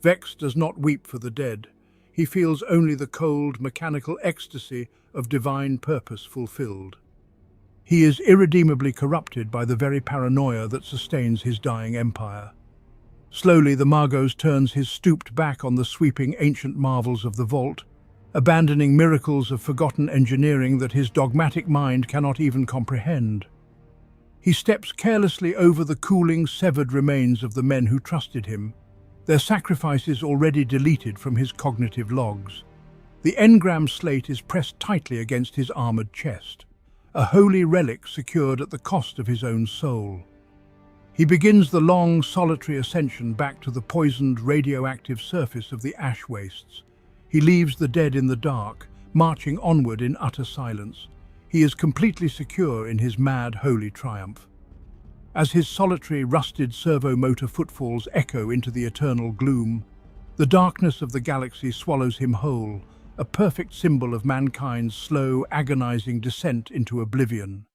Vex does not weep for the dead. He feels only the cold, mechanical ecstasy of divine purpose fulfilled. He is irredeemably corrupted by the very paranoia that sustains his dying empire. Slowly, the Magos turns his stooped back on the sweeping ancient marvels of the vault, abandoning miracles of forgotten engineering that his dogmatic mind cannot even comprehend. He steps carelessly over the cooling, severed remains of the men who trusted him, their sacrifices already deleted from his cognitive logs. The engram slate is pressed tightly against his armored chest, a holy relic secured at the cost of his own soul. He begins the long, solitary ascension back to the poisoned, radioactive surface of the ash wastes. He leaves the dead in the dark, marching onward in utter silence. He is completely secure in his mad, holy triumph. As his solitary, rusted servo-motor footfalls echo into the eternal gloom, the darkness of the galaxy swallows him whole, a perfect symbol of mankind's slow, agonizing descent into oblivion.